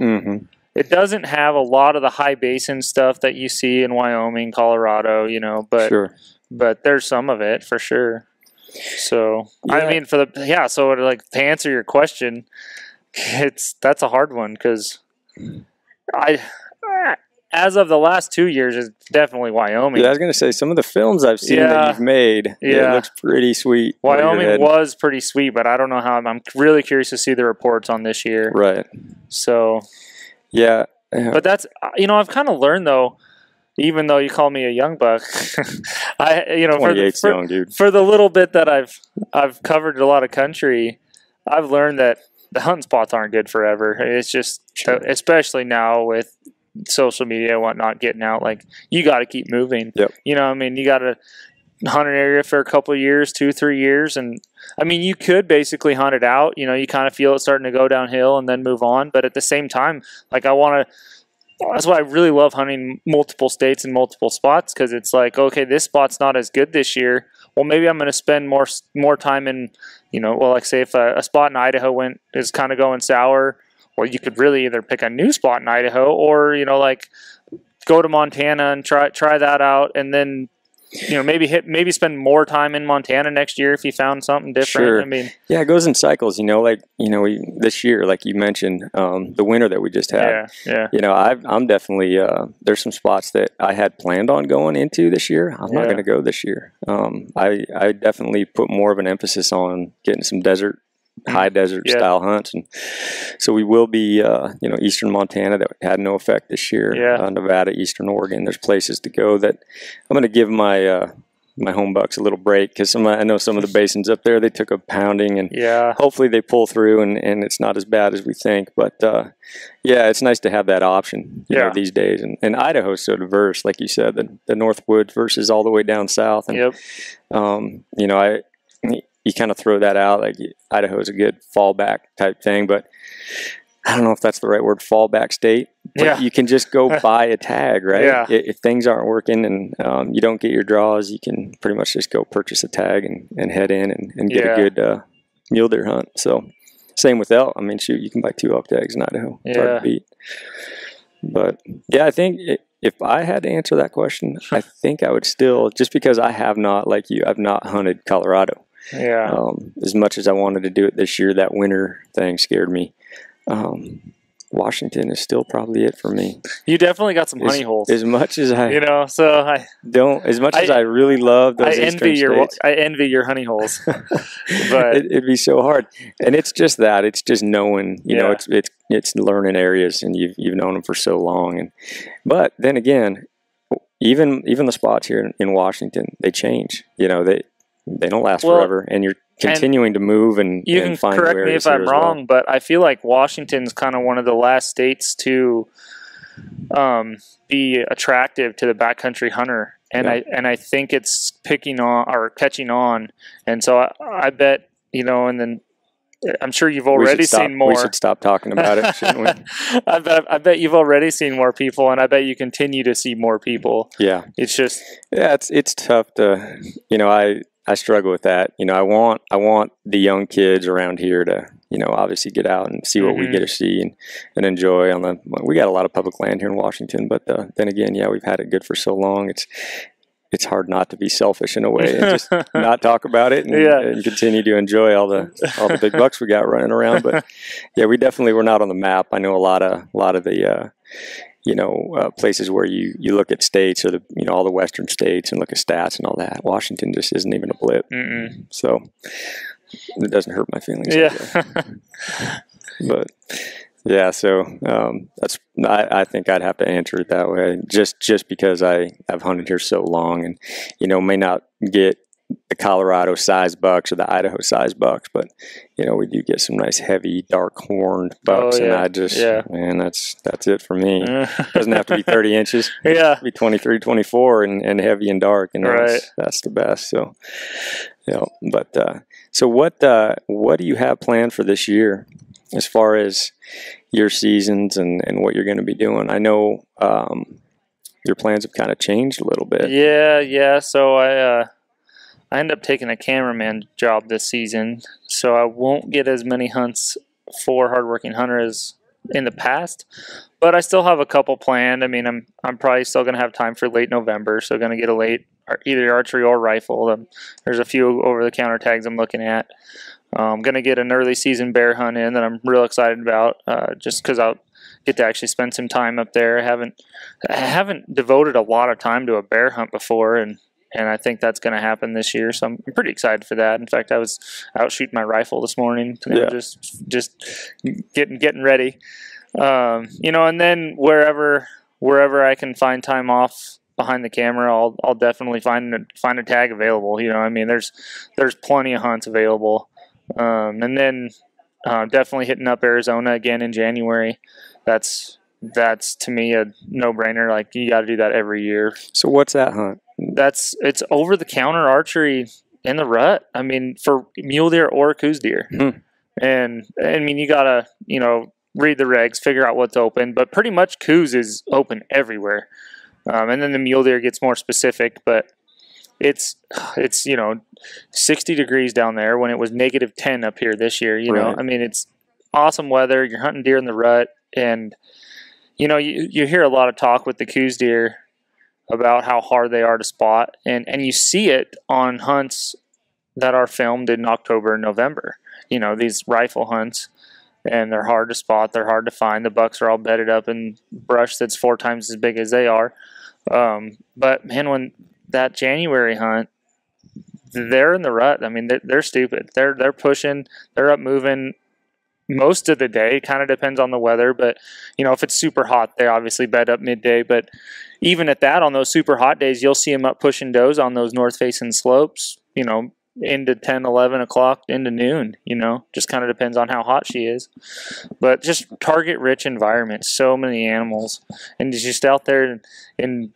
It doesn't have a lot of the high basin stuff that you see in Wyoming, Colorado, you know, but there's some of it for sure. So, I mean, so like, to answer your question, that's a hard one because as of the last 2 years, it's definitely Wyoming. Yeah, I was going to say, some of the films I've seen that you've made, it looks pretty sweet. Wyoming was pretty sweet, but I don't know how. I'm really curious to see the reports on this year. Right. So. Yeah. But that's, I've kind of learned, though, even though you call me a young buck, 28's young, dude. For the little bit that I've covered a lot of country, I've learned that the hunting spots aren't good forever. It's just, especially now with social media and whatnot getting out, like, you got to keep moving. Yep. You got to hunt an area for a couple of years, 2-3 years, and you could basically hunt it out. You kind of feel it starting to go downhill and then move on. But at the same time, like, that's why I really love hunting multiple states and multiple spots, because it's like, okay, this spot's not as good this year. Well, maybe I'm going to spend more time in, like, say if a spot in Idaho is kind of going sour. Well, you could really either pick a new spot in Idaho or, like, go to Montana and try that out, and then, maybe spend more time in Montana next year if you found something different. Sure. Yeah, it goes in cycles. This year, like you mentioned, the winter that we just had. Yeah. I'm definitely there's some spots that I had planned on going into this year. I'm not going to go this year. I definitely put more of an emphasis on getting some high desert style hunts, and so we will be eastern Montana that had no effect this year. Nevada, eastern Oregon, there's places to go that I'm going to give my my home bucks a little break, because I know some of the basins up there, they took a pounding, and hopefully they pull through and it's not as bad as we think. But it's nice to have that option these days, and Idaho's so diverse, like you said, the North Woods versus all the way down south, and you kind of throw that out, like Idaho is a good fallback type thing, but I don't know if that's the right word, fallback state. But you can just go buy a tag, right? Yeah. If things aren't working and you don't get your draws, you can pretty much just go purchase a tag and head in and get a good mule deer hunt. So same with elk. Shoot, you can buy 2 elk tags in Idaho. It's hard to beat. But I think if I had to answer that question, I think I would still, just because I have not, like you, I've not hunted Colorado. As much as I wanted to do it this year, that winter thing scared me. Washington is still probably it for me. You definitely got some honey holes. As much as I, as I really love those eastern states. I envy your honey holes, but it'd be so hard. And it's just that. It's just knowing. It's learning areas, and you've known them for so long. But then again, even the spots here in Washington, they change. They don't last forever, and you're continuing to move and you can find correct me if I'm wrong, but I feel like Washington's kind of one of the last states to be attractive to the backcountry hunter, and I think it's picking on or catching on, and so I bet and then I'm sure you've already seen more. We should stop talking about it, shouldn't we? I bet you've already seen more people, and I bet you continue to see more people. Yeah, it's just it's tough to I struggle with that. I want the young kids around here to, obviously get out and see what we get to see and enjoy. We got a lot of public land here in Washington, but then again, we've had it good for so long. It's hard not to be selfish in a way and just not talk about it and continue to enjoy all the big bucks we got running around. But we definitely were not on the map. I know a lot of the places where you look at states or all the western states and look at stats and all that. Washington just isn't even a blip. So it doesn't hurt my feelings. But so I think I'd have to answer it that way, just because I've hunted here so long, and may not get the Colorado size bucks or the Idaho size bucks, but we do get some nice heavy dark horned bucks, and I just man, that's it for me. Doesn't have to be 30 inches. It can be 23, 24 and heavy and dark, and that's the best. So but so what do you have planned for this year as far as your seasons and what you're going to be doing? I know your plans have kind of changed a little bit. So I ended up taking a cameraman job this season, so I won't get as many hunts for Hardworking Hunter as in the past, but I still have a couple planned. I'm probably still going to have time for late November, so going to get a late either archery or rifle. There's a few over-the-counter tags I'm looking at. I'm going to get an early season bear hunt in that I'm real excited about, just because I'll get to actually spend some time up there. I haven't devoted a lot of time to a bear hunt before, and I think that's going to happen this year. So I'm pretty excited for that. In fact, I was out shooting my rifle this morning, just getting ready. And then wherever I can find time off behind the camera, I'll definitely find a tag available. I mean, there's plenty of hunts available. And then definitely hitting up Arizona again in January. That's to me a no-brainer. Like, you got to do that every year. So what's that hunt? It's over-the-counter archery in the rut. I mean, for mule deer or coos deer. And I mean, you gotta read the regs, figure out what's open. But pretty much coos is open everywhere. And then the mule deer gets more specific, but it's 60 degrees down there when it was -10 up here this year. Right. I mean, it's awesome weather. You're hunting deer in the rut, and you hear a lot of talk with the coos deer about how hard they are to spot, and you see it on hunts that are filmed in October and November. These rifle hunts, and they're hard to spot. They're hard to find. The bucks are all bedded up in brush that's 4 times as big as they are. But man, when that January hunt, they're in the rut. I mean, they're stupid. They're pushing. They're up moving most of the day. Kind of depends on the weather, but if it's super hot, they obviously bed up midday. But even at that, on those super hot days, you'll see them up pushing does on those north-facing slopes. Into 10, 11 o'clock, into noon. Just kind of depends on how hot she is. But just target-rich environment, so many animals, and just out there in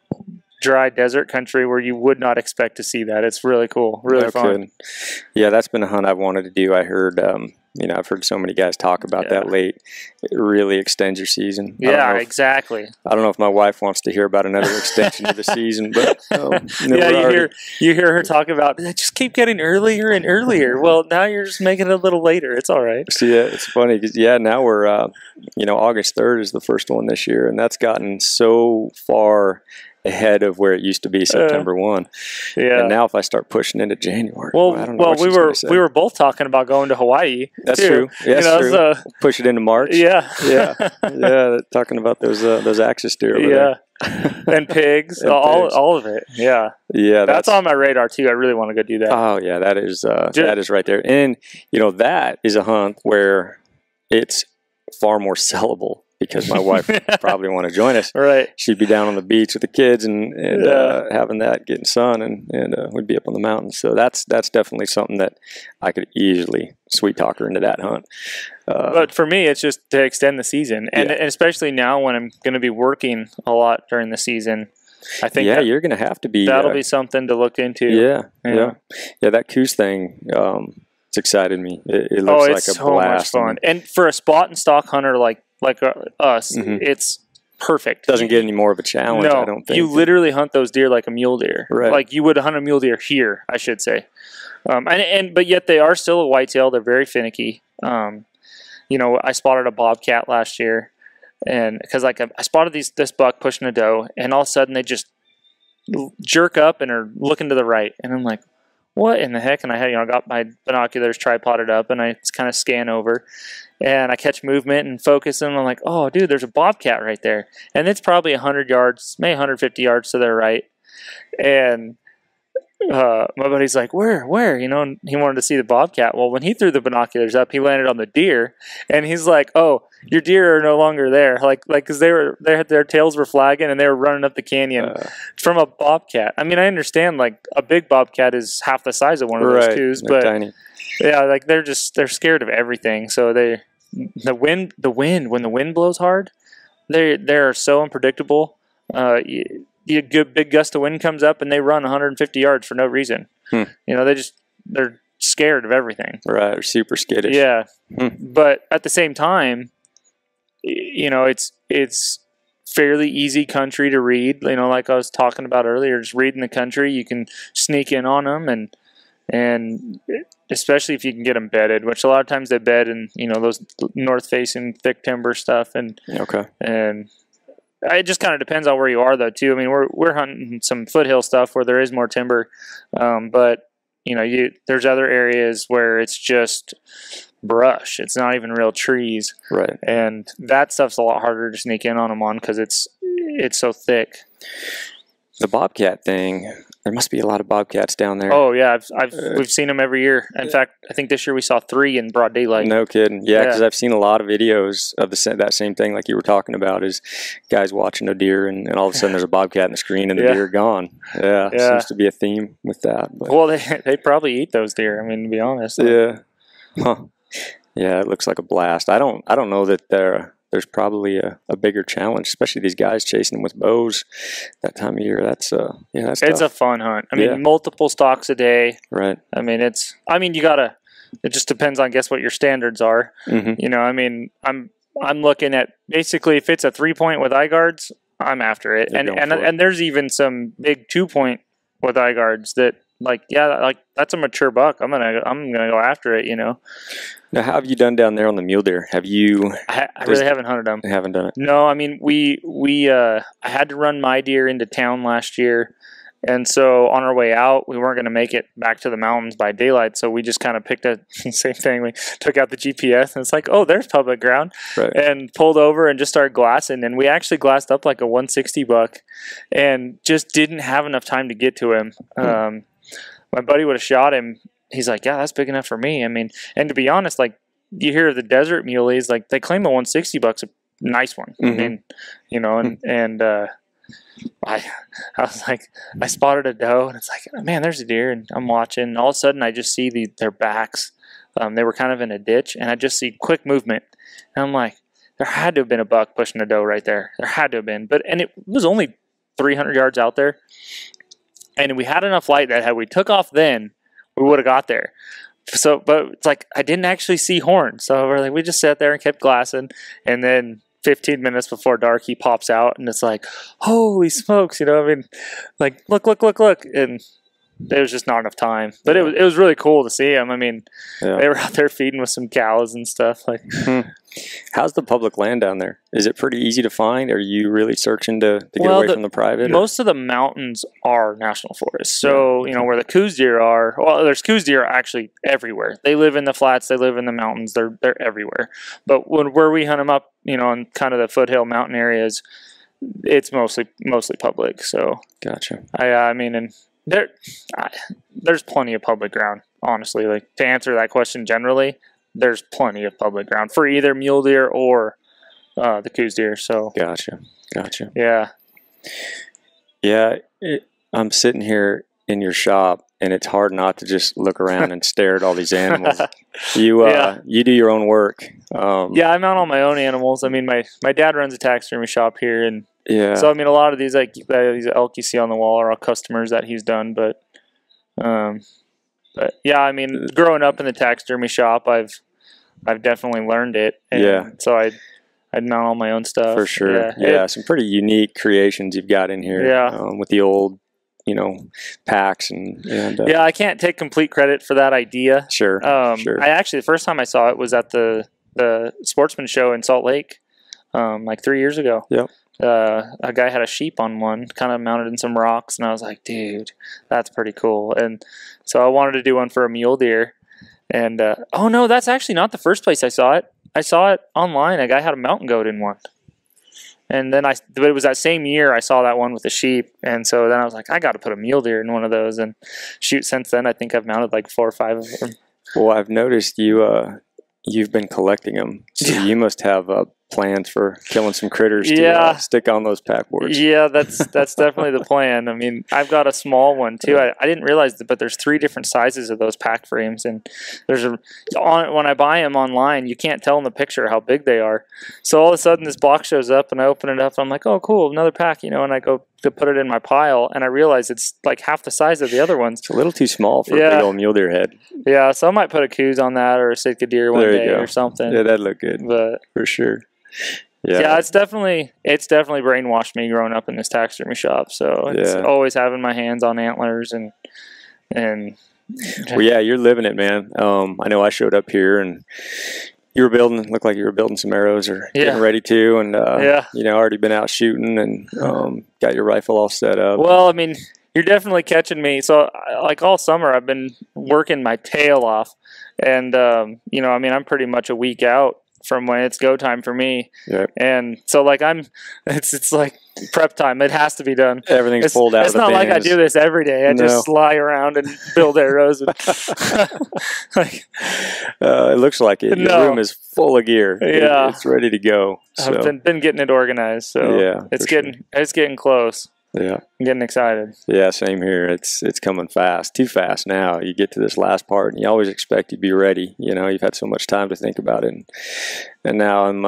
dry desert country where you would not expect to see that. It's really cool, really fun. Yeah, that's been a hunt I've wanted to do. I heard, I've heard so many guys talk about that late. It really extends your season. Yeah, exactly. I don't know if my wife wants to hear about another extension of the season, but you hear her talk about, just keep getting earlier and earlier. Well, now you're just making it a little later. It's all right. So, yeah, it's funny because now we're August 3rd is the first one this year, and that's gotten so far ahead of where it used to be September 1. Yeah. And now if I start pushing into January, I don't know we were both talking about going to Hawaii. That's too. True. Yeah, that's true. So, push it into March. Yeah. Yeah. Talking about those axis deer over there. And pigs, and all of it. Yeah. Yeah. That's on my radar too. I really want to go do that. Oh yeah, that is right there. And that is a hunt where it's far more sellable, because my wife would probably want to join us. Right. She'd be down on the beach with the kids and having that, getting sun, and we'd be up on the mountains. So that's definitely something that I could easily sweet talk her into that hunt. But for me, it's just to extend the season. And especially now when I'm going to be working a lot during the season, I think you're going to have to be. That'll be something to look into. Yeah. That coos thing, it's excited me. It looks like a so blast. Much fun. And for a spot and stock hunter like us, it's perfect. Doesn't get any more of a challenge, I don't think. You literally hunt those deer like a mule deer. Right. Like you would hunt a mule deer here, I should say. But yet they are still a whitetail. They're very finicky. I spotted a bobcat last year, and because I spotted this buck pushing a doe, and all of a sudden they just jerk up and are looking to the right, and I'm like, what in the heck? And I got my binoculars tripoded up, and I kind of scan over, and I catch movement and focus, and I'm like, oh, dude, there's a bobcat right there. And it's probably 100 yards, maybe 150 yards to their right. And my buddy's like, where? And he wanted to see the bobcat. Well, when he threw the binoculars up, he landed on the deer, and he's like, oh, your deer are no longer there. Like, because their tails were flagging, and they were running up the canyon from a bobcat. I mean, I understand, like, a big bobcat is half the size of one of those coos, but tiny. Yeah, like they're scared of everything. So when the wind blows hard, they're so unpredictable. A good big gust of wind comes up and they run 150 yards for no reason. They're scared of everything. Right, or super skittish. Yeah, but at the same time, it's fairly easy country to read. Like I was talking about earlier, just reading the country, you can sneak in on them, and especially if you can get them bedded, which a lot of times they bed in those north-facing thick timber stuff, and it just kind of depends on where you are, though, too. I mean, we're hunting some foothill stuff where there is more timber, but there's other areas where it's just brush. It's not even real trees. Right. And that stuff's a lot harder to sneak in on them on because it's so thick. The bobcat thing, there must be a lot of bobcats down there. Oh yeah, we've seen them every year. In fact, I think this year we saw 3 in broad daylight. No kidding. Yeah, because I've seen a lot of videos of that same thing like you were talking about, is guys watching a deer and all of a sudden there's a bobcat in the screen and the deer gone. Yeah, seems to be a theme with that. But. Well, they probably eat those deer. I mean, to be honest. Yeah. Huh. Yeah, it looks like a blast. I don't know that there's probably a bigger challenge, especially these guys chasing them with bows that time of year. That's it's tough. A fun hunt. I mean, multiple stalks a day. Right. I mean, you gotta. It just depends on, I guess, what your standards are. Mm-hmm. You know, I mean, I'm looking at basically if it's a 3-point with eye guards, I'm after it, and there's even some big 2-point with eye guards that. Like that's a mature buck. I'm gonna go after it. You know. Now, how have you done down there on the mule deer? Have you? I really haven't hunted them. I haven't done it. No, I mean I had to run my deer into town last year, and so on our way out, we weren't going to make it back to the mountains by daylight. So we just kind of picked a same thing. We took out the GPS, and it's like, oh, there's public ground, right. And pulled over and just started glassing. And we actually glassed up like a 160 buck, and just didn't have enough time to get to him. My buddy would have shot him. He's like, yeah, that's big enough for me. I mean, and to be honest, like you hear the desert muleys, like they claim a 160 buck's a nice one. Mm-hmm. I mean, you know, and I was like, I spotted a doe, and it's like, man, there's a deer, and I'm watching. And all of a sudden, I just see their backs. They were kind of in a ditch, and I just see quick movement, and I'm like, there had to have been a buck pushing a doe right there. There had to have been, and it was only 300 yards out there. And we had enough light that had we took off then, we would have got there. So, but it's like I didn't actually see horns. So we just sat there and kept glassing. And then 15 minutes before dark, he pops out, and it's like, holy smokes, you know? I mean, like look, and there was just not enough time. But it was really cool to see them. I mean, they were out there feeding with some cows and stuff. Like, how's the public land down there? Is it pretty easy to find? Are you really searching to get away from the private? Most of the mountains are national forests. So, you know, where the coos deer are, well, there's coos deer actually everywhere. They live in the flats. They live in the mountains. They're everywhere. But where we hunt them up, you know, in kind of the foothill mountain areas, it's mostly public. So, gotcha. I mean, and there's plenty of public ground, honestly. Like, to answer that question generally, there's plenty of public ground for either mule deer or the coos deer. So gotcha. Yeah. I'm sitting here in your shop, and it's hard not to just look around and stare at all these animals. You do your own work. Yeah, I mount all my own animals. I mean, my dad runs a taxidermy shop here, and yeah. So I mean, a lot of these these elk you see on the wall are all customers that he's done. But yeah, I mean, growing up in the taxidermy shop, I've definitely learned it. And so I'd mount all my own stuff. For sure. Yeah, some pretty unique creations you've got in here. Yeah. With the old, you know, packs and yeah, I can't take complete credit for that idea. Sure. Sure. I actually, the first time I saw it was at the Sportsman Show in Salt Lake, like 3 years ago. Yep. A guy had a sheep on one, kind of mounted in some rocks, and I was like, dude, that's pretty cool. And so I wanted to do one for a mule deer. And oh no, that's actually not the first place I saw it. I saw it online. A guy had a mountain goat in one. And then but it was that same year I saw that one with the sheep. And so then I was like, I got to put a mule deer in one of those. And shoot, since then I think I've mounted like 4 or 5 of them. Well, I've noticed you've been collecting them, so you must have plans for killing some critters to stick on those pack boards. Yeah, that's definitely the plan. I mean, I've got a small one too. I didn't realize that, but there's 3 different sizes of those pack frames, and when I buy them online, you can't tell in the picture how big they are. So all of a sudden, this box shows up, and I open it up, and I'm like, oh, cool, another pack, you know, and I go to put it in my pile, and I realize it's like half the size of the other ones. It's a little too small for a big old mule deer head. Yeah, so I might put a coos on that or a Sitka deer one day or something. Yeah, that'd look good. But for sure. Yeah, it's definitely brainwashed me growing up in this taxidermy shop. So it's always having my hands on antlers and. Well, yeah, you're living it, man. I know I showed up here and you were looked like you were building some arrows or getting ready to, and you know, already been out shooting and got your rifle all set up. Well, I mean, you're definitely catching me. So like all summer, I've been working my tail off, and you know, I mean, I'm pretty much a week out from when it's go time for me. Yep. And so like it's like prep time. It has to be done. Everything's pulled out of the It's not like I bins. do this every day. I just lie around and build arrows. And like, it looks like it. Your room is full of gear. Yeah. It's ready to go. So. I've been getting it organized. So yeah, it's getting close. Yeah. I'm getting excited. Yeah, same here. It's coming fast. Too fast now. You get to this last part and you always expect to be ready. You know, you've had so much time to think about it. And now I'm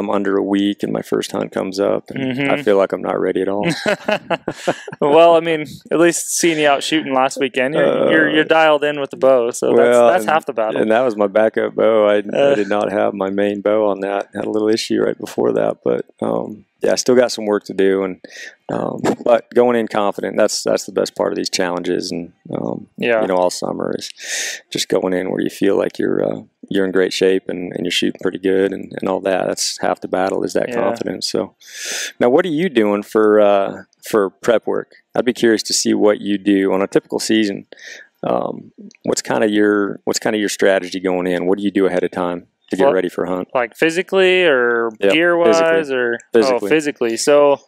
under a week and my first hunt comes up and I feel like I'm not ready at all. Well, I mean, at least seeing you out shooting last weekend, you're dialed in with the bow, so that's half the battle. And that was my backup bow. I did not have my main bow on that. Had a little issue right before that, but yeah, I still got some work to do, and but going in confident. That's the best part of these challenges, and you know, all summer is just going in where you feel like you're in great shape and you're shooting pretty good and all that. That's half the battle, is that confidence. So now, what are you doing for prep work? I'd be curious to see what you do on a typical season. What's kind of your strategy going in? What do you do ahead of time to get ready for a hunt? Like physically or gear-wise? Or physically. So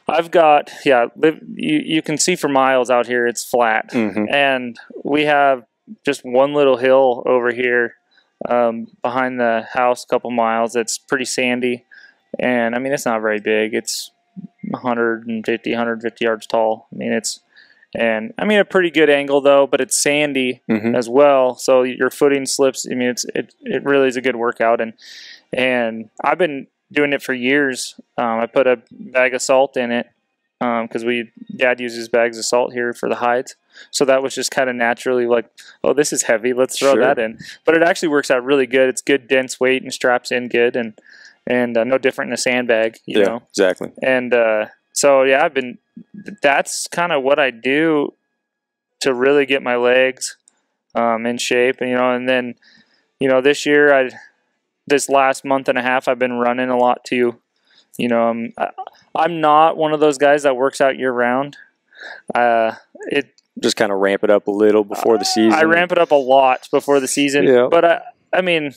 I've got, you can see for miles out here it's flat. And we have just one little hill over here behind the house a couple miles that's pretty sandy. And, I mean, it's not very big. It's 150 yards tall. I mean, a pretty good angle though, but it's sandy as well, so your footing slips. I mean, it really is a good workout, and I've been doing it for years. I put a bag of salt in it because Dad uses bags of salt here for the hides, so that was just kind of naturally like, oh, this is heavy, let's throw that in. But it actually works out really good. It's good dense weight and straps in good, and no different than a sandbag, you know. Exactly. And so yeah, that's kind of what I do to really get my legs in shape, and then this year this last month and a half I've been running a lot too. I'm not one of those guys that works out year round. Just kind of ramp it up a little before the season. I ramp it up a lot before the season, but I mean,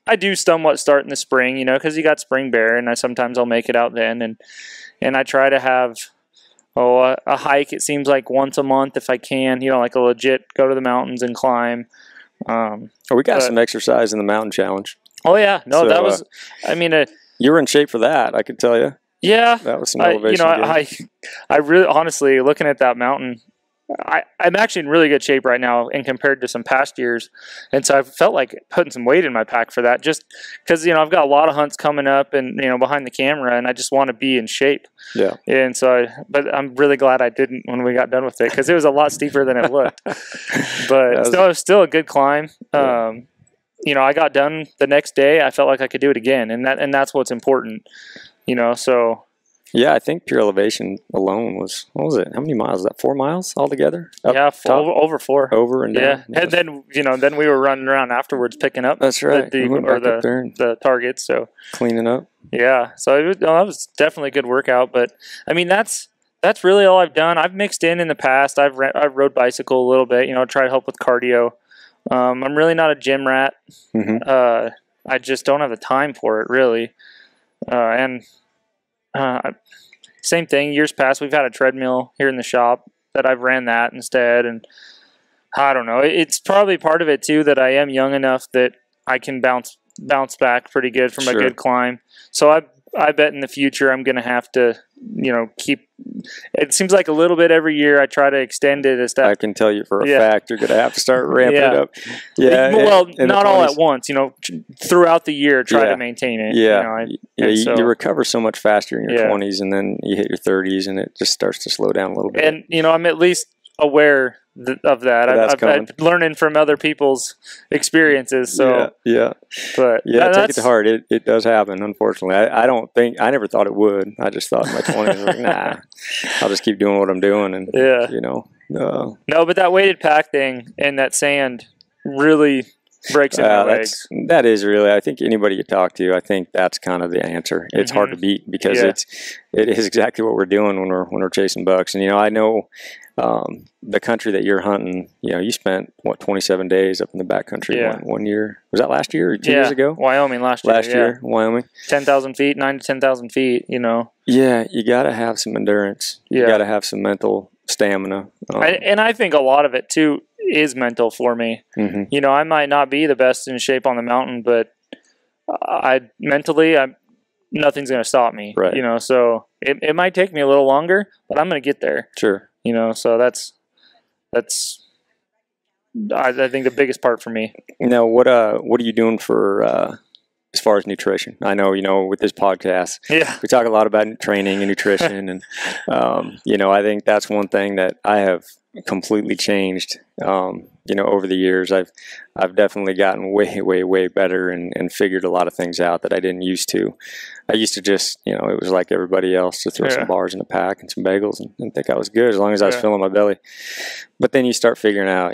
I do somewhat start in the spring, because you got spring bear, and sometimes I'll make it out then, and I try to have a hike, it seems like once a month if I can, like a legit go to the mountains and climb. We got some exercise in the mountain challenge. Oh yeah, no, so, that was, you were in shape for that, I could tell you. Yeah, that was some elevation. I really, honestly, looking at that mountain, I'm actually in really good shape right now, and compared to some past years, and so I felt like putting some weight in my pack for that, just because I've got a lot of hunts coming up, and behind the camera, and I just want to be in shape. Yeah. And so, but I'm really glad I didn't when we got done with it, because it was a lot steeper than it looked. But it was still a good climb. I got done the next day. I felt like I could do it again, and that's what's important. So. Yeah, I think pure elevation alone was, what was it? How many miles? Is that 4 miles altogether? Over 4. Over and down. Yeah, and then we were running around afterwards picking up. That's right. The targets. So cleaning up. Yeah, so that was definitely a good workout. But I mean, that's really all I've done. I've mixed in the past. I've rode bicycle a little bit. Try to help with cardio. I'm really not a gym rat. I just don't have the time for it really, same thing. Years past, we've had a treadmill here in the shop that I've ran that instead, and I don't know. It's probably part of it too that I am young enough that I can bounce back pretty good from a good climb. So I bet in the future I'm going to have to, keep. It seems like a little bit every year. I try to extend it as that. I can tell you for a fact you're going to have to start ramping it up. Yeah. Well, not all at once. Throughout the year, try to maintain it. Yeah. You recover so much faster in your 20s, and then you hit your 30s, and it just starts to slow down a little bit. And I'm at least aware of that. I've learning from other people's experiences. So but take it to heart. It does happen, unfortunately. I never thought it would. I just thought in my 20s, like, nah, I'll just keep doing what I'm doing, and No, but that weighted pack thing and that sand really breaks in my legs. That is really, I think anybody you talk to, I think that's kind of the answer. It's hard to beat because it is exactly what we're doing when we're chasing bucks. And, I know the country that you're hunting, you spent, 27 days up in the backcountry one year. Was that last year or 2 years ago? Wyoming last year. Wyoming. 10,000 feet, 9 to 10,000 feet, Yeah, you got to have some endurance. You got to have some mental stamina. And I think a lot of it, too, is mental for me. I might not be the best in shape on the mountain, but mentally, nothing's going to stop me. Right. So it might take me a little longer, but I'm going to get there. Sure. So that's I think the biggest part for me. Now, what are you doing for as far as nutrition? I know, with this podcast, we talk a lot about training and nutrition, and I think that's one thing that I have completely changed. Over the years, I've definitely gotten way better and figured a lot of things out that I didn't used to. I used to just, it was like everybody else, to throw some bars in a pack and some bagels and think I was good as long as I was filling my belly. But then you start figuring out,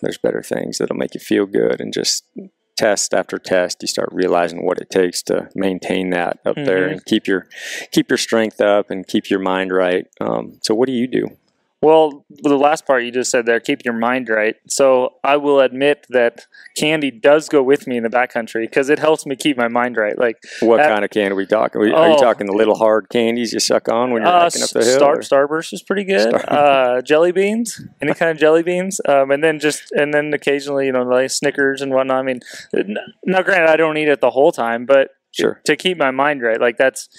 there's better things that'll make you feel good, and just test after test, you start realizing what it takes to maintain that up there and keep your strength up and keep your mind right. So what do you do? Well, the last part you just said there, keep your mind right. So I will admit that candy does go with me in the backcountry because it helps me keep my mind right. Like, what kind of candy are we talking? Are you talking the little hard candies you suck on when you're hiking up the hill? Starburst is pretty good. Jelly beans, any kind of jelly beans, and then occasionally, like Snickers and whatnot. I mean, now granted, I don't eat it the whole time, but to keep my mind right, like that's.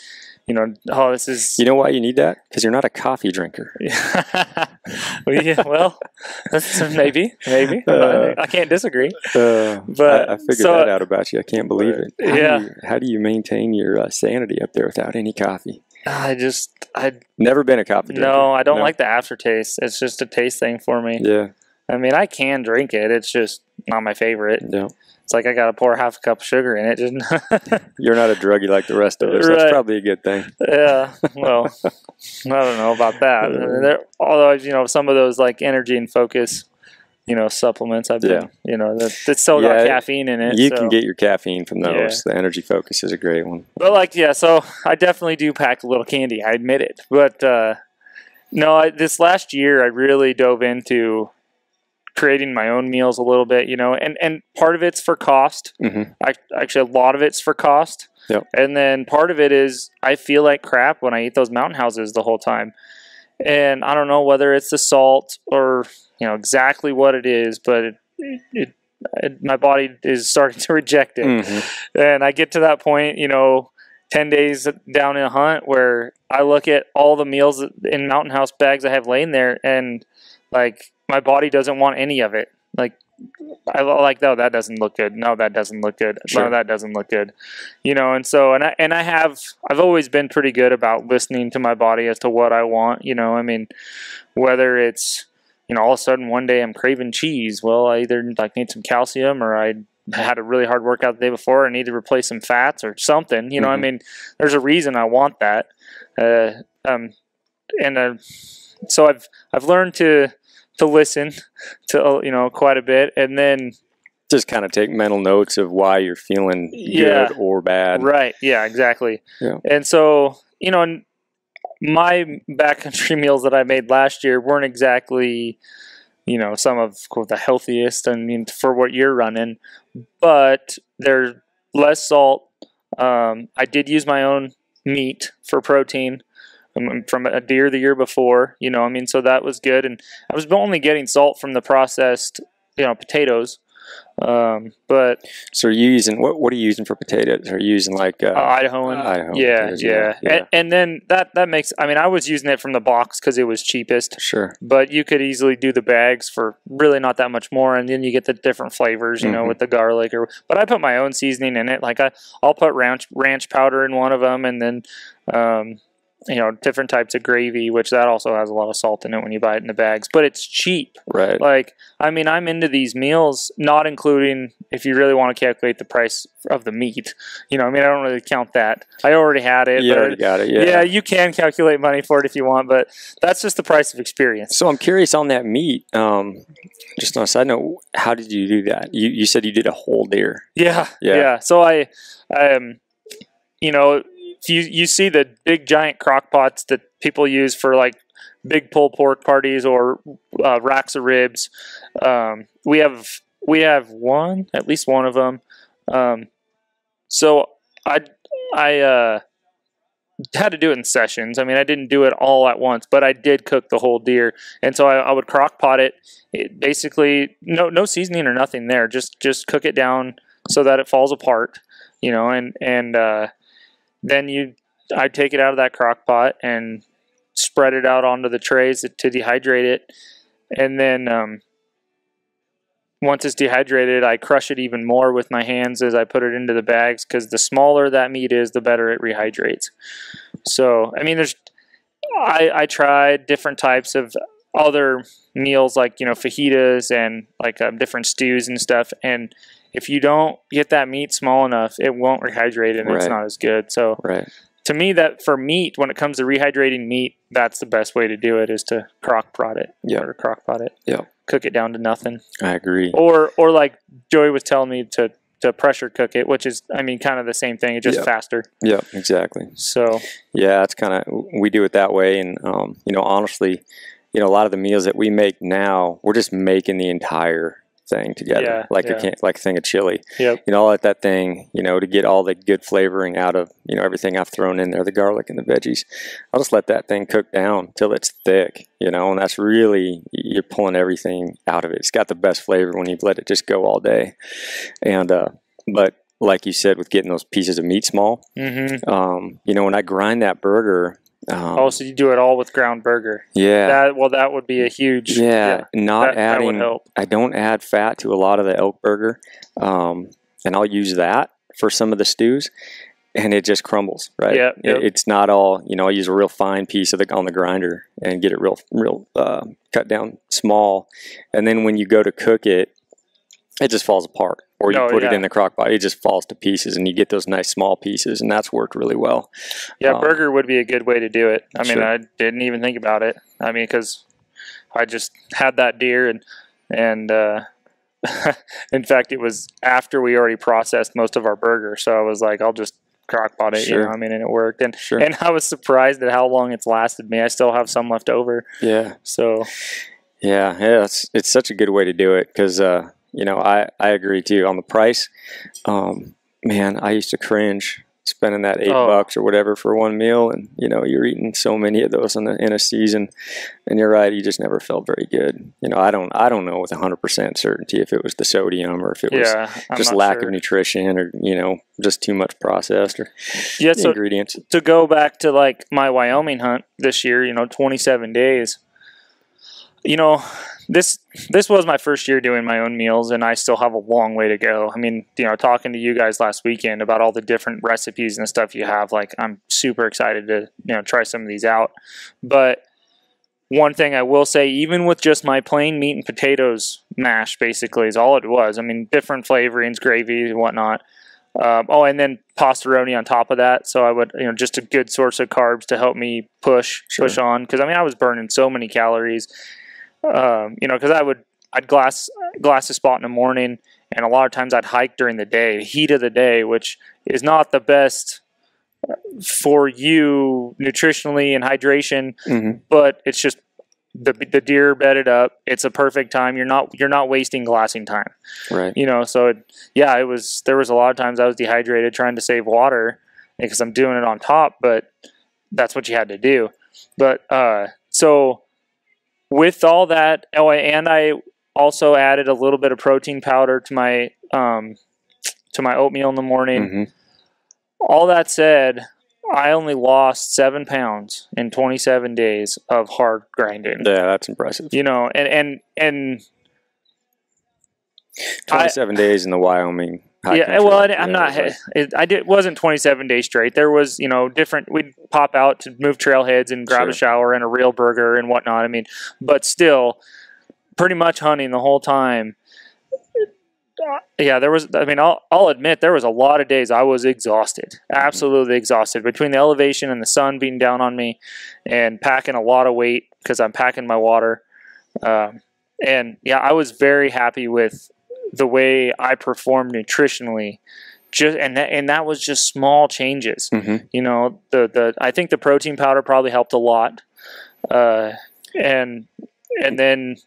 This is... You know why you need that? Because you're not a coffee drinker. Well, maybe. I can't disagree. But I figured that out about you. I can't believe it. How do you maintain your sanity up there without any coffee? I've never been a coffee drinker. No, I don't like the aftertaste. It's just a taste thing for me. Yeah. I mean, I can drink it. It's just not my favorite. Yeah. It's like I got to pour half a cup of sugar in it. You're not a druggie like the rest of us. Right. That's probably a good thing. Yeah. Well, I don't know about that. Although, some of those like energy and focus, supplements I've been, that still got caffeine in it. You can get your caffeine from those. The energy focus is a great one. But so I definitely do pack a little candy. I admit it. But no, this last year I really dove into creating my own meals a little bit, and part of it's for cost. Actually, a lot of it's for cost. Yep. And then part of it is I feel like crap when I eat those mountain houses the whole time. And I don't know whether it's the salt or, exactly what it is, but my body is starting to reject it. And I get to that point, 10 days down in a hunt where I look at all the meals in mountain house bags I have laying there, and like, my body doesn't want any of it. Like, I like, no, that doesn't look good. No, that doesn't look good. Sure. No, that doesn't look good. I've always been pretty good about listening to my body as to what I want. I mean, whether it's, all of a sudden one day I'm craving cheese. Well, I either need some calcium, or I had a really hard workout the day before. I need to replace some fats or something. I mean, there's a reason I want that. So I've learned to listen to quite a bit, and then just kind of take mental notes of why you're feeling good or bad. Right. Yeah, exactly. Yeah. And so, my backcountry meals that I made last year weren't exactly, some of the healthiest, for what you're running, but they're less salt. I did use my own meat for protein from a deer the year before, so that was good. And I was only getting salt from the processed, potatoes. But so are you using, what are you using for potatoes? Are you using like Idaho? Yeah. And then that makes, I was using it from the box because it was cheapest. Sure. But you could easily do the bags for really not that much more, and then you get the different flavors, with the garlic. But I put my own seasoning in it. Like I'll put ranch powder in one of them, and then different types of gravy, which that also has a lot of salt in it when you buy it in the bags, but it's cheap. Right. Like, I mean, I'm into these meals, not including if you really want to calculate the price of the meat. I don't really count that. I already had it. You already got it, yeah. Yeah, you can calculate money for it if you want, but that's just the price of experience. So I'm curious on that meat. Just on a side note, how did you do that? You said you did a whole deer. Yeah. So I you see the big giant crock pots that people use for like big pulled pork parties or racks of ribs. We have at least one of them. So I had to do it in sessions. I mean, I didn't do it all at once, but I did cook the whole deer. And so I would crock pot it. Basically no seasoning or nothing there. Just cook it down so that it falls apart, and then I'd take it out of that crock pot and spread it out onto the trays to dehydrate it. And then once it's dehydrated, I crush it even more with my hands as I put it into the bags, because the smaller that meat is, the better it rehydrates. So, I mean, I tried different types of other meals like, fajitas and like different stews and stuff. And if you don't get that meat small enough, it won't rehydrate and it's not as good. So to me, that for meat, when it comes to rehydrating meat, that's the best way to do it, is to crock pot it. Or crock pot it. Yeah. Cook it down to nothing. I agree. Or like Joey was telling me to pressure cook it, which is, I mean, kind of the same thing. It's just faster. Yeah, exactly. So yeah, it's kind of, we do it that way. And, honestly, a lot of the meals that we make now, we're just making the entire thing together, like a thing of chili. I'll let that thing, to get all the good flavoring out of, everything I've thrown in there, the garlic and the veggies. I'll just let that thing cook down till it's thick, and that's really, you're pulling everything out of it. It's got the best flavor when you've let it just go all day. And, but like you said, with getting those pieces of meat small, when I grind that burger, so you do it all with ground burger? Yeah. That would be a huge. That would help. I don't add fat to a lot of the elk burger, and I'll use that for some of the stews, and it just crumbles, right? It's not all. I'll use a real fine piece on the grinder and get it real cut down small, and then when you go to cook it, it just falls apart. Or you put it in the crock pot, it just falls to pieces, and you get those nice small pieces, and that's worked really well. Yeah, burger would be a good way to do it. I mean, I didn't even think about it. I mean, because I just had that deer, and in fact, it was after we already processed most of our burger, so I was like, I'll just crock pot it, and it worked. And I was surprised at how long it's lasted me. I still have some left over. Yeah. So. Yeah, it's such a good way to do it, because I agree too on the price. Man, I used to cringe spending that $8 or whatever for one meal, and you're eating so many of those in a season, and you're right, you just never felt very good. I don't know with 100% certainty if it was the sodium or if it was just lack of nutrition, or just too much processed or ingredients. To go back to like my Wyoming hunt this year, 27 days. This was my first year doing my own meals, and I still have a long way to go. I mean, talking to you guys last weekend about all the different recipes and stuff you have, like, I'm super excited to, try some of these out. But one thing I will say, even with just my plain meat and potatoes mash, basically, is all it was. I mean, different flavorings, gravy and whatnot. And then pastaroni on top of that. So I would, just a good source of carbs to help me push on. Because, I mean, I was burning so many calories. Because I'd glass a spot in the morning, and a lot of times I'd hike during the day, heat of the day, which is not the best for you nutritionally and hydration, but it's just the deer bedded up. It's a perfect time. You're not wasting glassing time, right? So there was a lot of times I was dehydrated trying to save water because I'm doing it on top, but that's what you had to do. But so. With all that, and I also added a little bit of protein powder to my oatmeal in the morning. All that said, I only lost 7 pounds in 27 days of hard grinding. Yeah, that's impressive. And 27 days in the Wyoming high Yeah, country well, like I'm that. not. Like, It wasn't 27 days straight. There was, different. We'd pop out to move trailheads and grab a shower and a real burger and whatnot. I mean, but still, pretty much hunting the whole time. Yeah, there was. I mean, I'll admit there was a lot of days I was exhausted, absolutely exhausted, between the elevation and the sun beating down on me, and packing a lot of weight because I'm packing my water. And yeah, I was very happy with the way I performed nutritionally. That was just small changes. I think the protein powder probably helped a lot, and then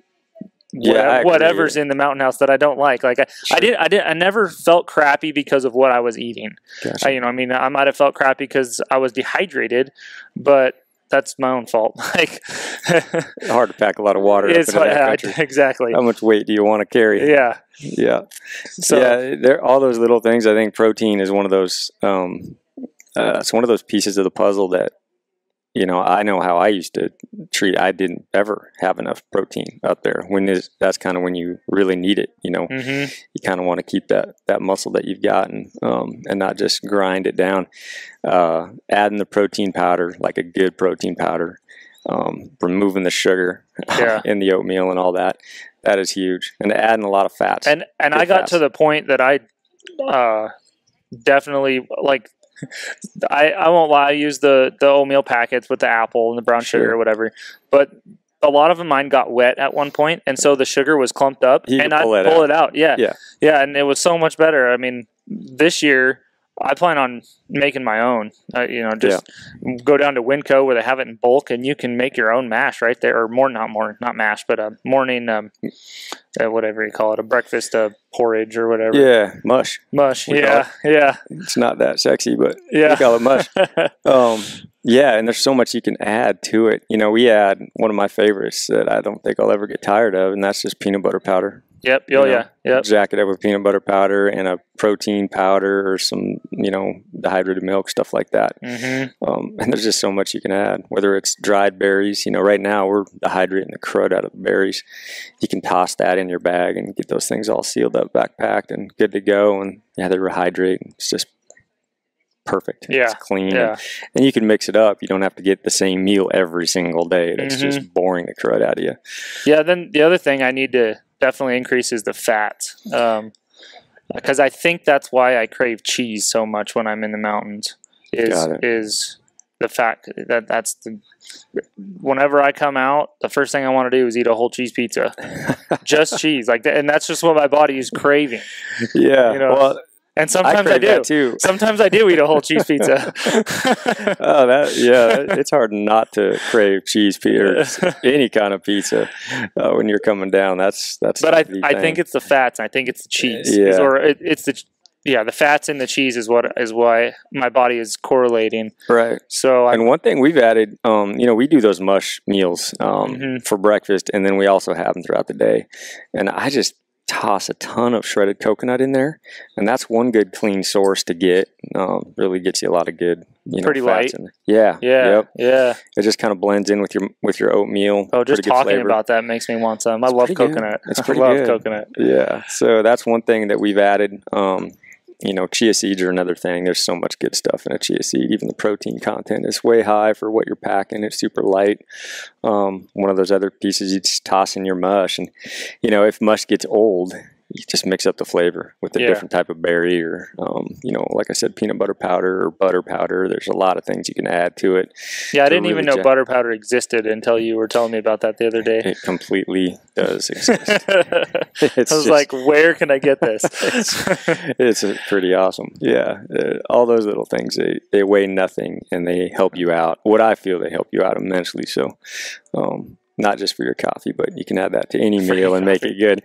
whatever's in the mountain house that I don't like. Like I never felt crappy because of what I was eating. Gotcha. I might have felt crappy because I was dehydrated, but that's my own fault. Like hard to pack a lot of water up into that country. Exactly. How much weight do you want to carry? Yeah. So there all those little things. I think protein is one of those. It's one of those pieces of the puzzle that I know how I used to treat. I didn't ever have enough protein up there. That's kind of when you really need it. You kind of want to keep that muscle that you've gotten, and not just grind it down. Adding the protein powder, like a good protein powder, removing the sugar in the oatmeal and all that. That is huge, and adding a lot of fats. And I got to the point that I definitely like. I won't lie. I use the oatmeal packets with the apple and the brown sugar or whatever, but a lot of them mine got wet at one point, and so the sugar was clumped up, and I'd pull it out. Yeah, and it was so much better. I mean, this year I plan on making my own. Go down to Winco where they have it in bulk, and you can make your own mash right there, or not mash, but a morning, whatever you call it, a breakfast porridge or whatever. Yeah, mush. Yeah. It's not that sexy, but we call it mush. And there's so much you can add to it. We add one of my favorites that I don't think I'll ever get tired of, and that's just peanut butter powder. Yep. Yep. Jack it up with peanut butter powder and a protein powder or some, dehydrated milk, stuff like that. And there's just so much you can add, whether it's dried berries. Right now we're dehydrating the crud out of the berries. You can toss that in your bag and get those things all sealed up, backpacked, and good to go. And they rehydrate. It's just perfect. It's clean. And you can mix it up. You don't have to get the same meal every single day. That's just boring the crud out of you. Yeah. Then the other thing I need to definitely increases the fats, because I think that's why I crave cheese so much when I'm in the mountains. Is the fact that's whenever I come out, the first thing I want to do is eat a whole cheese pizza, just cheese like that, and that's just what my body is craving. Yeah, well. And sometimes I do too. Sometimes I do eat a whole cheese pizza. It's hard not to crave cheese pizza or any kind of pizza when you're coming down. That's. But I think it's the fats. And I think it's the cheese. It's the fats in the cheese is why my body is correlating. Right. So and one thing we've added, we do those mush meals for breakfast, and then we also have them throughout the day, and I just toss a ton of shredded coconut in there, and that's one good clean source to get. Really gets you a lot of good, pretty fats light. Yeah. It just kind of blends in with your oatmeal. Oh, just talking about that makes me want some. I love coconut. I love coconut. Yeah, so that's one thing that we've added. Chia seeds are another thing. There's so much good stuff in a chia seed. Even the protein content is way high for what you're packing. It's super light. One of those other pieces you just toss in your mush. And, if mush gets old, you just mix up the flavor with a different type of berry or, like I said, peanut butter powder or butter powder. There's a lot of things you can add to it. Yeah, I didn't even know butter powder existed until you were telling me about that the other day. It completely does exist. I was like, where can I get this? It's pretty awesome. Yeah, all those little things, they weigh nothing and they help you out. What I feel, they help you out immensely. So, not just for your coffee, but you can add that to any meal and make it good.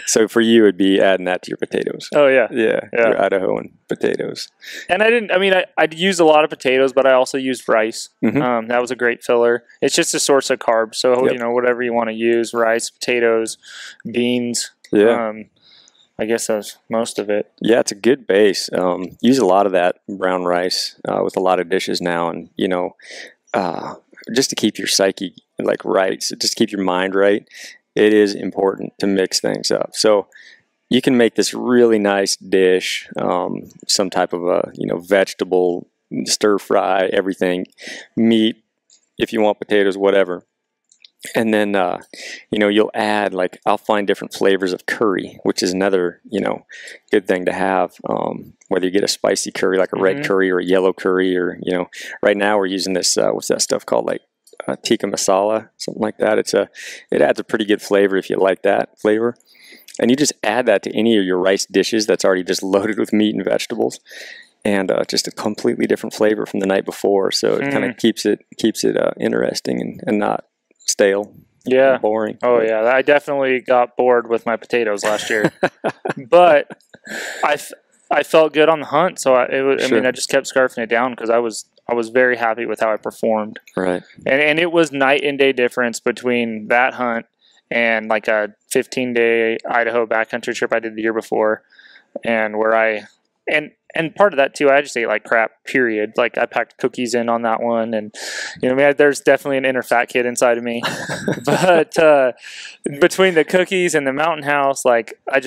So for you, it'd be adding that to your potatoes. Oh, yeah. Your Idahoan potatoes. And I'd use a lot of potatoes, but I also used rice. That was a great filler. It's just a source of carbs. So, whatever you want to use, rice, potatoes, beans. Yeah. I guess that's most of it. Yeah, it's a good base. Use a lot of that brown rice with a lot of dishes now. And, just to keep your psyche right, so just keep your mind right, it is important to mix things up. So you can make this really nice dish, some type of a vegetable stir fry, everything, meat, if you want potatoes, whatever. And then, you'll add, like, I'll find different flavors of curry, which is another, good thing to have. Whether you get a spicy curry, like a red curry or a yellow curry, or, right now we're using this, what's that stuff called? Like tikka masala, something like that. It adds a pretty good flavor if you like that flavor. And you just add that to any of your rice dishes that's already just loaded with meat and vegetables. And just a completely different flavor from the night before. So it kind of keeps it interesting and not stale. Yeah. Boring. Oh yeah. I definitely got bored with my potatoes last year, but I felt good on the hunt. So I just kept scarfing it down because I was very happy with how I performed. Right. And it was night and day difference between that hunt and like a 15-day Idaho backcountry trip I did the year before, and where and part of that too, I just ate like crap, period. Like I packed cookies in on that one, and there's definitely an inner fat kid inside of me. But between the cookies and the mountain house, like I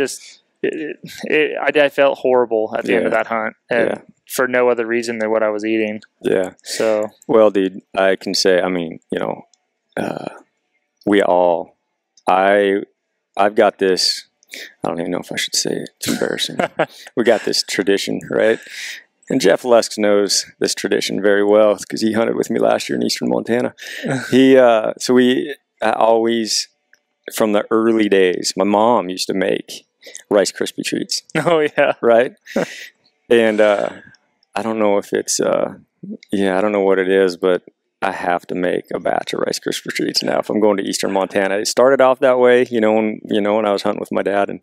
felt horrible at the end of that hunt, and for no other reason than what I was eating. Yeah. So well, dude, I can say, I've got this. I don't even know if I should say it. It's embarrassing. We got this tradition, right? And Jeff Lusk knows this tradition very well because he hunted with me last year in eastern Montana. I always, from the early days, my mom used to make Rice Krispie treats. Oh yeah, right. And I don't know if it's I don't know what it is, but I have to make a batch of Rice Krispie treats now if I'm going to eastern Montana. It started off that way, when I was hunting with my dad, and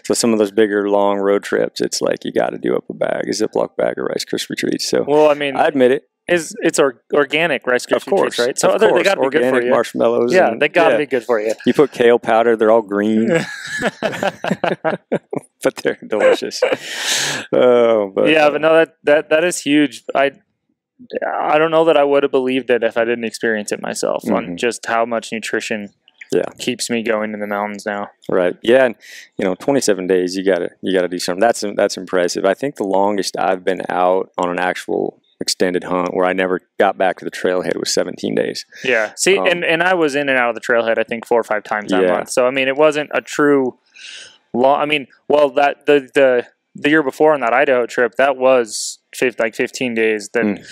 so some of those bigger long road trips, it's like you got to do up a Ziploc bag of Rice Krispie treats. So, well, I mean, I admit it. It's organic Rice Krispie treats, right? So they got to be good for you. Marshmallows. Yeah, they got to be good for you. You put kale powder; they're all green, but they're delicious. But no, that is huge. I don't know that I would have believed it if I didn't experience it myself on just how much nutrition keeps me going in the mountains now. Right. Yeah. And 27 days, you gotta do something. That's impressive. I think the longest I've been out on an actual extended hunt where I never got back to the trailhead was 17 days. Yeah. See, and I was in and out of the trailhead, I think 4 or 5 times that month. So, it wasn't a true long, the year before on that Idaho trip, that was 15 days. Then,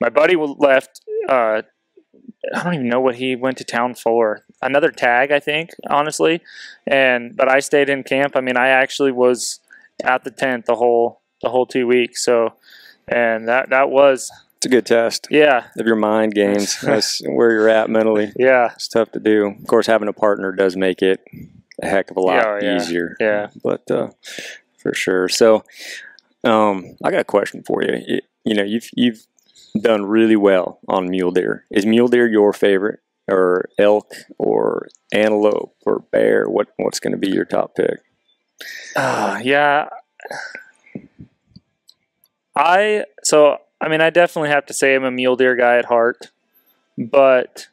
my buddy left, I don't even know what he went to town for. Another tag, I think, honestly. But I stayed in camp. I actually was at the tent the whole 2 weeks. So, and that was... It's a good test. Yeah. Of your mind games. That's where you're at mentally. Yeah. It's tough to do. Of course, having a partner does make it a heck of a lot easier. Yeah. But for sure. So, I got a question for you. You've done really well on mule deer. Is mule deer your favorite, or elk, or antelope, or bear? What's going to be your top pick? I definitely have to say I'm a mule deer guy at heart, but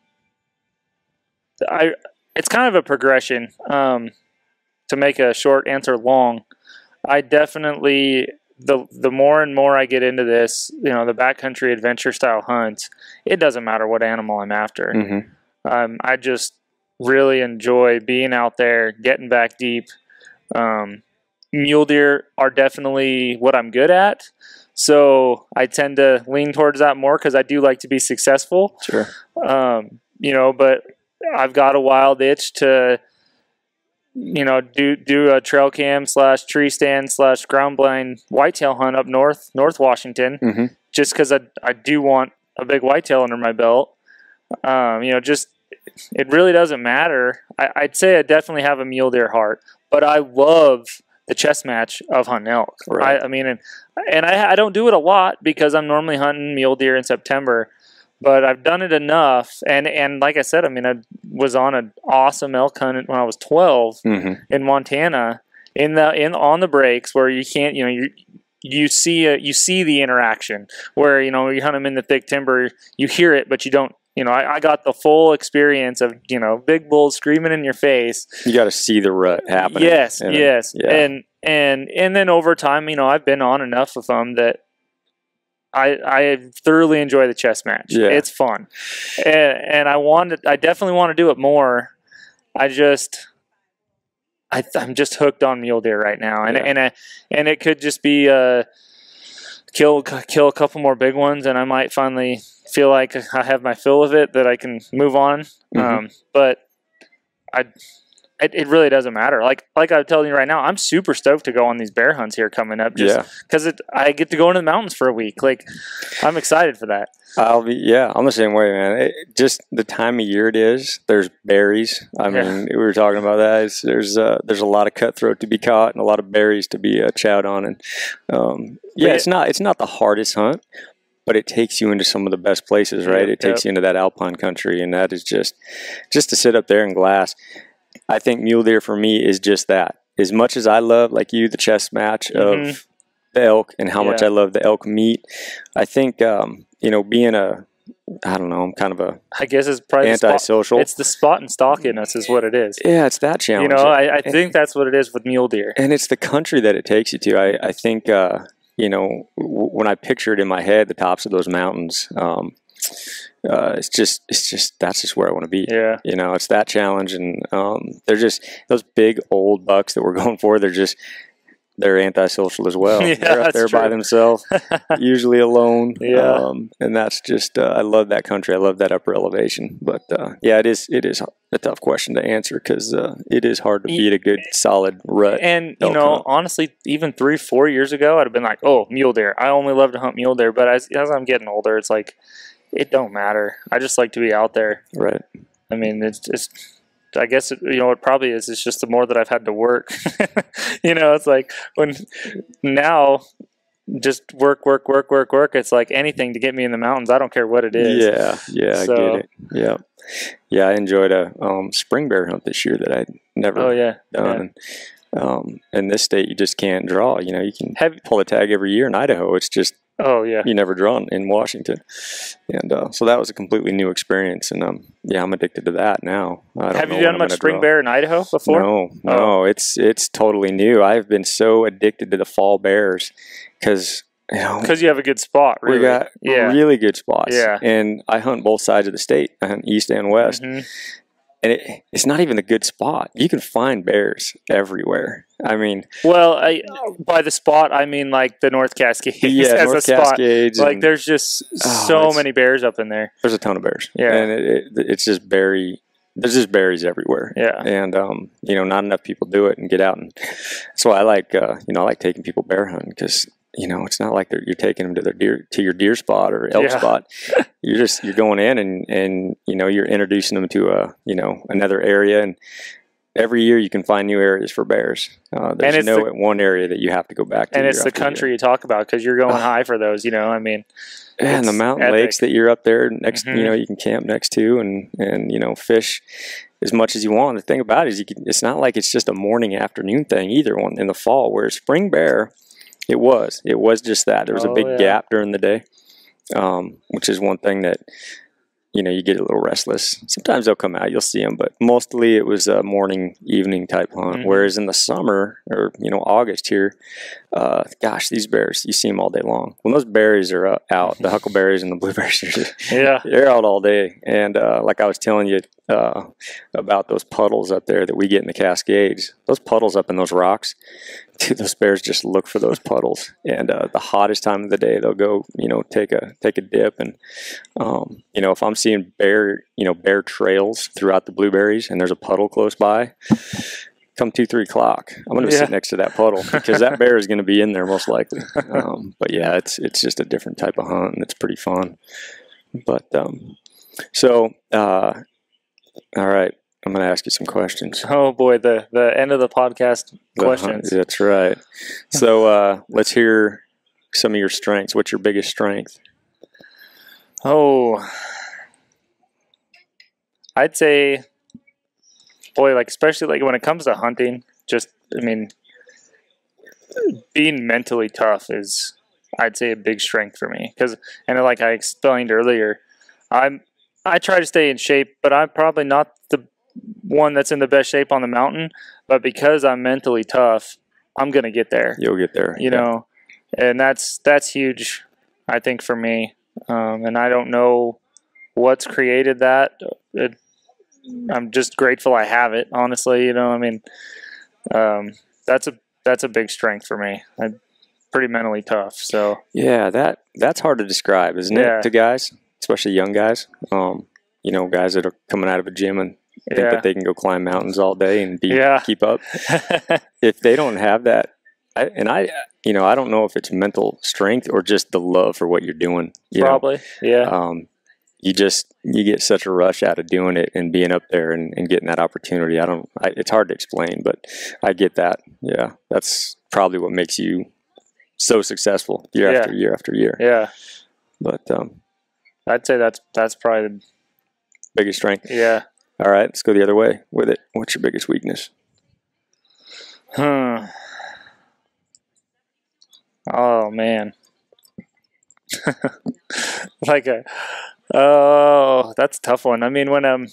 it's kind of a progression. To make a short answer long, I definitely, the more and more I get into this, the backcountry adventure style hunts, it doesn't matter what animal I'm after. I just really enjoy being out there, getting back deep. Mule deer are definitely what I'm good at. So I tend to lean towards that more because I do like to be successful. Sure. But I've got a wild itch to, do a trail cam / tree stand / ground blind whitetail hunt up North Washington, just because I do want a big whitetail under my belt. It really doesn't matter. I'd say I definitely have a mule deer heart, but I love the chess match of hunting elk. Right. I don't do it a lot because I'm normally hunting mule deer in September, but I've done it enough. And like I said, I was on an awesome elk hunt when I was 12 in Montana on the breaks where you can't, you see the interaction where, you hunt them in the thick timber, you hear it, but you don't you know, I got the full experience of, you know, big bulls screaming in your face. You got to see the rut happening. Yes, and yes. yeah. And then over time, you know, I've been on enough of them that I thoroughly enjoy the chess match. Yeah. It's fun. And I definitely want to do it more. I'm just hooked on mule deer right now. And it could just be kill a couple more big ones, and I might finally feel like I have my fill of it, that I can move on. But it really doesn't matter. Like I'm telling you right now, I'm super stoked to go on these bear hunts here coming up, just because I get to go into the mountains for a week. Like, I'm excited for that. I'm the same way, man. Just the time of year it is. There's berries. I mean, we were talking about that. There's a lot of cutthroat to be caught and a lot of berries to be chowed on. And it's not the hardest hunt, but it takes you into some of the best places, right? It takes you into that alpine country, and that is just to sit up there and glass. I think mule deer for me is just that. As much as I love, like you, the chess match of the elk, and how much I love the elk meat, I think you know, being I'm kind of I guess it's probably antisocial. It's the spot and stalkiness is what it is. Yeah, it's that challenge. You know, I think that's what it is with mule deer. And it's the country that it takes you to. I think, you know, when I pictured in my head the tops of those mountains, it's just that's just where I want to be. Yeah. You know, it's that challenge, and they're just those big old bucks that we're going for. They're antisocial as well. They're up there by themselves, usually alone. Yeah. And that's just, I love that country. I love that upper elevation. But it is a tough question to answer, because it is hard to beat a good solid rut. And, you know, honestly, even 3-4 years ago, I'd have been like, oh, mule deer. I only love to hunt mule deer. But as I'm getting older, it's like, it don't matter. I just like to be out there. Right. I mean, it's I guess, you know, it probably is. It's just the more that I've had to work. You know, it's like when now just work. It's like anything to get me in the mountains. I don't care what it is. Yeah, so, I get it. Yeah. I enjoyed a spring bear hunt this year that I'd never done. Yeah. In this state, you just can't draw. You know, you can pull a tag every year in Idaho. It's just you never draw in Washington, and so that was a completely new experience. And I'm addicted to that now. Have you done much spring bear in Idaho before? No, it's totally new. I've been so addicted to the fall bears because you have a good spot. Really. We got really good spots. Yeah, and I hunt both sides of the state. I hunt east and west. And it's not even a good spot. You can find bears everywhere. I mean, well, by the spot, I mean like the North Cascades. Yeah, as North a Cascades. Like there's just so many bears up in there. There's a ton of bears. Yeah, and it's just there's just berries everywhere. Yeah, and you know, not enough people do it and get out, and that's why I like I like taking people bear hunting, because you know, it's not like you're taking them to your deer spot or elk spot. You're going in and you know, you're introducing them to another area, and every year you can find new areas for bears. There's one area that you have to go back to. And it's the country you talk about, because you're going high for those. You know, I mean, and the mountain lakes that you're up there next. You know, you can camp next to and you know, fish as much as you want. The thing about it is it's not like it's just a morning afternoon thing either. One in the fall, where spring bear. It was just that. There was a big gap during the day, which is one thing that, you know, you get a little restless. Sometimes they'll come out, you'll see them, but mostly it was a morning, evening type hunt. Whereas in the summer, or, you know, August here, these bears, you see them all day long. When those berries are out, the huckleberries and the blueberries, they're out all day. And like I was telling you about those puddles up there that we get in the Cascades, those puddles up in those rocks, dude, those bears just look for those puddles. And the hottest time of the day, they'll go, you know, take a dip. And you know, if I'm seeing bear trails throughout the blueberries and there's a puddle close by, come 2-3 o'clock, I'm going to sit next to that puddle, because that bear is going to be in there most likely. But yeah, it's just a different type of hunt, and it's pretty fun. But all right, I'm going to ask you some questions. Oh boy, the end of the podcast questions. That's right. So let's hear some of your strengths. What's your biggest strength? Oh, I'd say, boy, like especially like when it comes to hunting, just, I mean, being mentally tough is, I'd say, a big strength for me. And like I explained earlier, I I try to stay in shape, but I'm probably not the one that's in the best shape on the mountain. But because I'm mentally tough, I'm gonna get there. You'll get there. You know, and that's huge, I think, for me. And I don't know what's created that. I'm just grateful I have it. Honestly, you know, I mean, that's a big strength for me. I'm pretty mentally tough. So yeah, that's hard to describe, isn't it, to guys, especially young guys? You know, guys that are coming out of a gym and think that they can go climb mountains all day and keep up. If they don't have that, I don't know if it's mental strength or just the love for what you're doing. Probably, yeah. You get such a rush out of doing it and being up there and getting that opportunity. It's hard to explain, but I get that. Yeah, that's probably what makes you so successful year after year after year. Yeah, but I'd say that's probably the biggest strength. Yeah. All right, let's go the other way with it. What's your biggest weakness? Oh man. That's a tough one. I mean, when it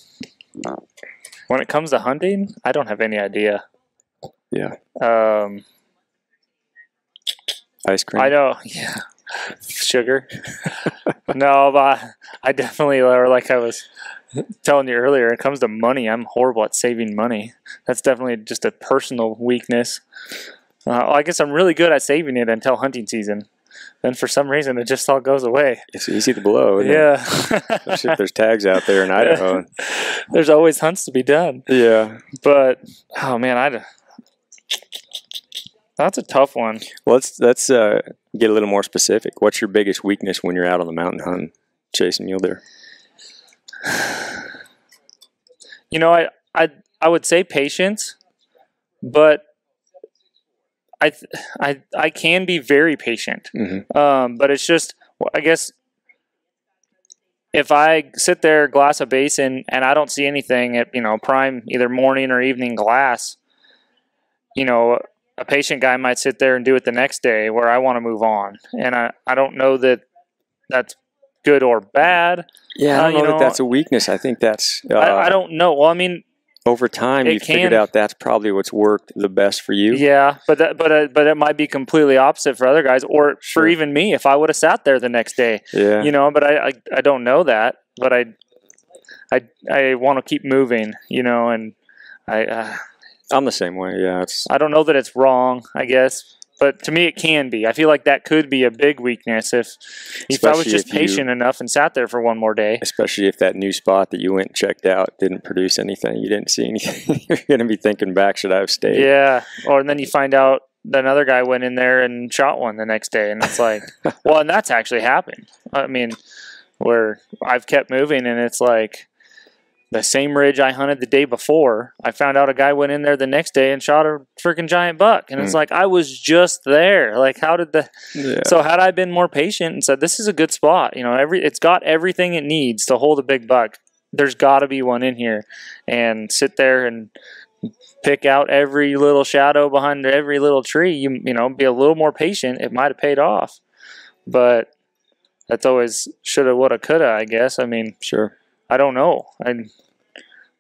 comes to hunting, I don't have any idea. Yeah. Ice cream. I know. Yeah. Sugar. No, but I definitely, or like I was telling you earlier, when it comes to money, I'm horrible at saving money. That's definitely just a personal weakness. I guess I'm really good at saving it until hunting season. Then for some reason, it just all goes away. It's easy to blow, isn't it? Especially if there's tags out there in Idaho. There's always hunts to be done. Yeah. But, oh man, that's a tough one. Well, let's get a little more specific. What's your biggest weakness when you're out on the mountain hunting, chasing mule deer? You know, I would say patience, but I can be very patient. Mm-hmm. But it's just, I guess, if I sit there, glass a basin, and I don't see anything at, prime either morning or evening glass, a patient guy might sit there and do it the next day where I want to move on. And I don't know that that's good or bad. Yeah, I don't know that that's a weakness. I think that's... I don't know. Well, I mean... Over time, you figured out that's probably what's worked the best for you. Yeah, but it might be completely opposite for other guys, or for even me if I would have sat there the next day. Yeah, but I don't know that, but I want to keep moving, and I'm the same way. Yeah, I don't know that it's wrong, I guess, but to me it can be. I feel like that could be a big weakness if I was just patient enough and sat there for one more day. Especially if that new spot that you went and checked out didn't produce anything, you didn't see anything. You're going to be thinking back, should I have stayed? Yeah, and then you find out that another guy went in there and shot one the next day, and it's like, well, and that's actually happened. I mean, where I've kept moving, and it's like, the same ridge I hunted the day before, I found out a guy went in there the next day and shot a freaking giant buck. And it's like, I was just there. Like, how did So had I been more patient and said, this is a good spot, it's got everything it needs to hold a big buck. There's got to be one in here. And sit there and pick out every little shadow behind every little tree. Be a little more patient. It might have paid off. But that's always shoulda, woulda, coulda, I guess. I mean, sure. I don't know.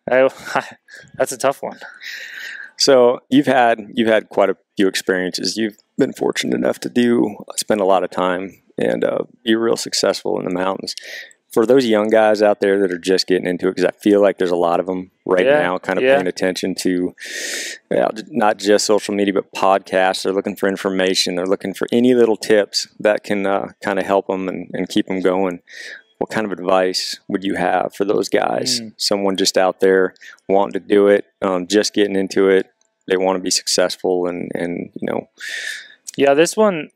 That's a tough one. So you've had quite a few experiences. You've been fortunate enough to spend a lot of time and be real successful in the mountains. For those young guys out there that are just getting into it, because I feel like there's a lot of them right now kind of paying attention to not just social media, but podcasts. They're looking for information. They're looking for any little tips that can kind of help them and keep them going. What kind of advice would you have for those guys? Someone just out there wanting to do it, just getting into it. They want to be successful and. Yeah, this one,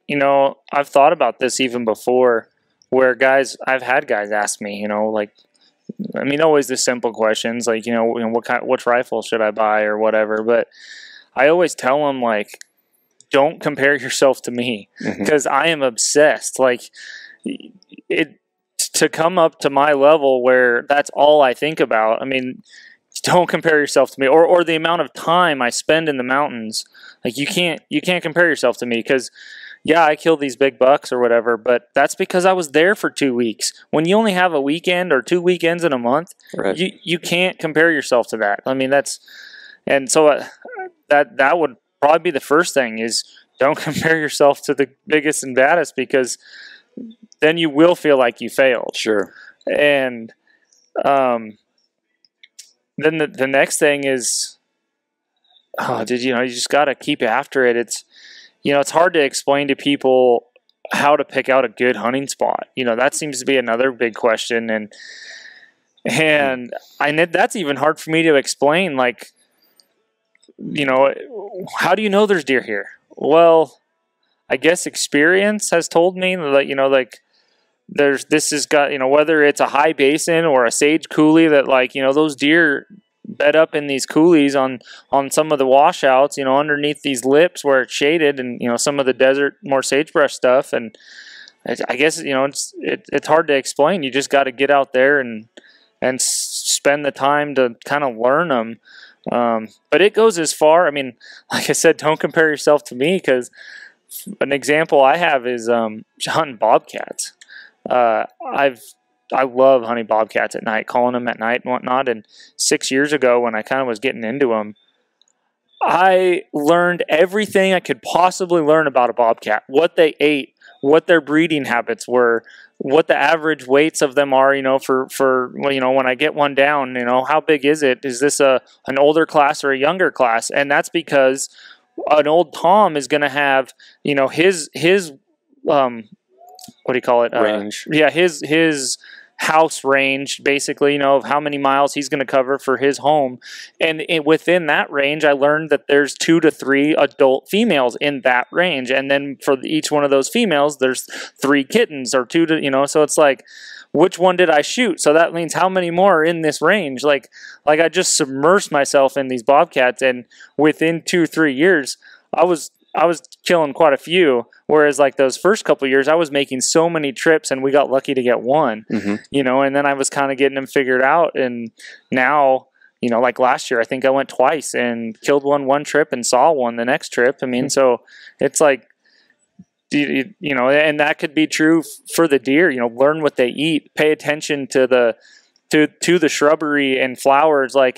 I've thought about this even before where I've had guys ask me, always the simple questions like, which rifle should I buy or whatever. But I always tell them, like, don't compare yourself to me because I am obsessed. Like, to come up to my level where that's all I think about, I mean, don't compare yourself to me or the amount of time I spend in the mountains. Like, you can't compare yourself to me because, yeah, I killed these big bucks or whatever, but that's because I was there for 2 weeks. When you only have a weekend or 2 weekends in a month, Right. you can't compare yourself to that. I mean, and so that would probably be the first thing is don't compare yourself to the biggest and baddest, because then you will feel like you failed. Sure. And then the next thing is, you just got to keep after it. It's, it's hard to explain to people how to pick out a good hunting spot. That seems to be another big question. And that's even hard for me to explain. Like, how do you know there's deer here? Well, I guess experience has told me that, this has got, whether it's a high basin or a sage coulee, that those deer bed up in these coulees on some of the washouts, underneath these lips where it's shaded, and some of the desert more sagebrush stuff. And I guess it's hard to explain. You just got to get out there and spend the time to kind of learn them. But it goes as far. I mean, like I said, don't compare yourself to me, because an example I have is hunting bobcats. I love hunting bobcats at night, calling them at night and whatnot. And 6 years ago, when I kind of was getting into them, I learned everything I could possibly learn about a bobcat: what they ate, what their breeding habits were, what the average weights of them are. For when I get one down, how big is it? Is this an older class or a younger class? And that's because an old Tom is going to have his what do you call it? Range. Yeah, his house range, basically, of how many miles he's going to cover for his home. And within that range, I learned that there's 2 to 3 adult females in that range. And then for each one of those females, there's 3 kittens or 2 to, so it's like, which one did I shoot? So that means how many more are in this range? Like I just submersed myself in these bobcats, and within 2-3 years, I was killing quite a few. Whereas those first couple of years, I was making so many trips, and we got lucky to get one. Mm-hmm. And then I was kind of getting them figured out. And now, like last year, I think I went twice and killed one trip and saw one the next trip. I mean, so it's like, and that could be true for the deer. Learn what they eat, pay attention to the shrubbery and flowers. All of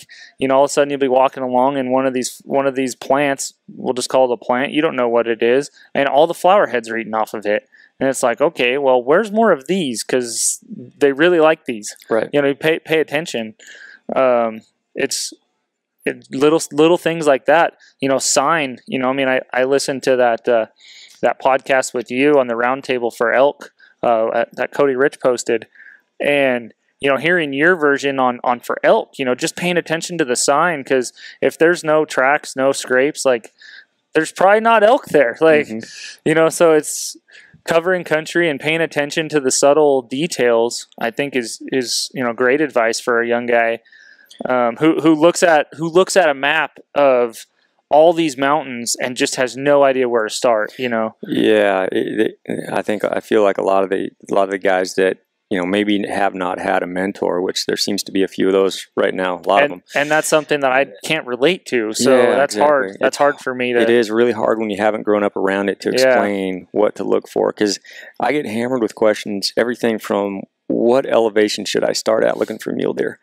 a sudden you'll be walking along, and one of these plants, we'll just call it a plant, you don't know what it is, and all the flower heads are eating off of it. And it's like, okay, well, where's more of these? Because they really like these. Right. Pay attention. It's little things like that. Sign. I listened to that podcast with you on the roundtable for elk that Cody Rich posted, and hearing your version on for elk, just paying attention to the sign, because if there's no tracks, no scrapes, there's probably not elk there. So it's covering country and paying attention to the subtle details, I think is great advice for a young guy who looks at a map of all these mountains and just has no idea where to start. Yeah, I feel like a lot of the guys that maybe have not had a mentor, which there seems to be a few of those right now, a lot of them. And that's something that I can't relate to, so that's exactly hard. That's hard for me to... It is really hard when you haven't grown up around it to explain what to look for, because I get hammered with questions, everything from what elevation should I start at looking for mule deer,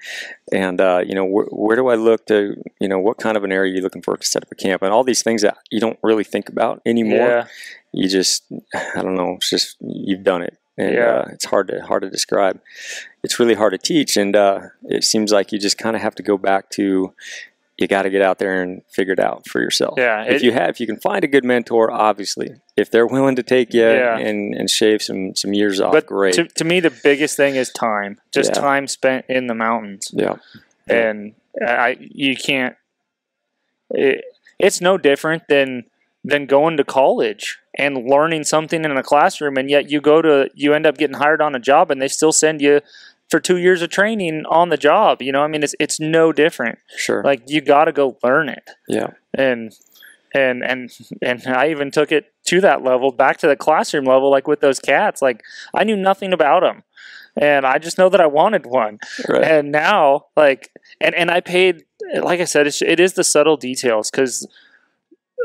and where do I look to, what kind of an area are you looking for to set up a camp, and all these things that you don't really think about anymore. Yeah. You just, I don't know, it's just, you've done it. And it's hard to describe. It's really hard to teach, and it seems like you just kind of have to go back to, you got to get out there and figure it out for yourself. Yeah, if you can find a good mentor, obviously, if they're willing to take you and shave some years off, great. To me, the biggest thing is time. Just time spent in the mountains. Yeah, and you can't. It's no different than going to college and learning something in a classroom, and yet you end up getting hired on a job, and they still send you for 2 years of training on the job. It's no different. Sure. You got to go learn it. Yeah. And I even took it to that level, back to the classroom level, with those cats. I knew nothing about them, and I just know that I wanted one. Right. And now, and I paid, like I said, it is the subtle details, because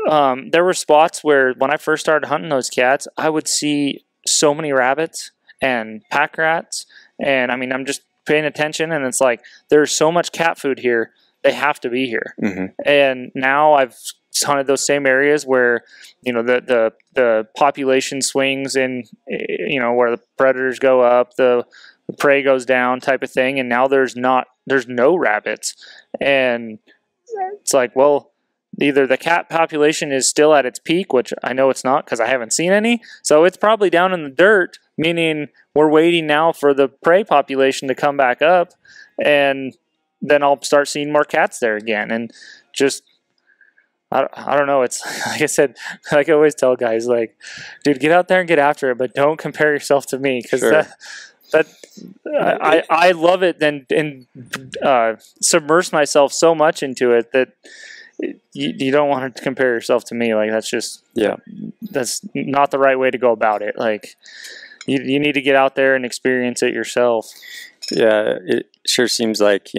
there were spots where when I first started hunting those cats, I would see so many rabbits and pack rats. And I mean, I'm just paying attention, and it's like, there's so much cat food here. They have to be here. And now I've hunted those same areas where, the population swings in, where the predators go up, the prey goes down type of thing. And now there's no rabbits. And it's like, well, either the cat population is still at its peak, which I know it's not because I haven't seen any. So it's probably down in the dirt, meaning we're waiting now for the prey population to come back up. And then I'll start seeing more cats there again. And just, I don't know. It's like I said, like I always tell guys, like, dude, get out there and get after it, but don't compare yourself to me, because I love it and submerge myself so much into it that you don't want to compare yourself to me. Like, that's just, that's not the right way to go about it. Like, you need to get out there and experience it yourself. Yeah, it sure seems like,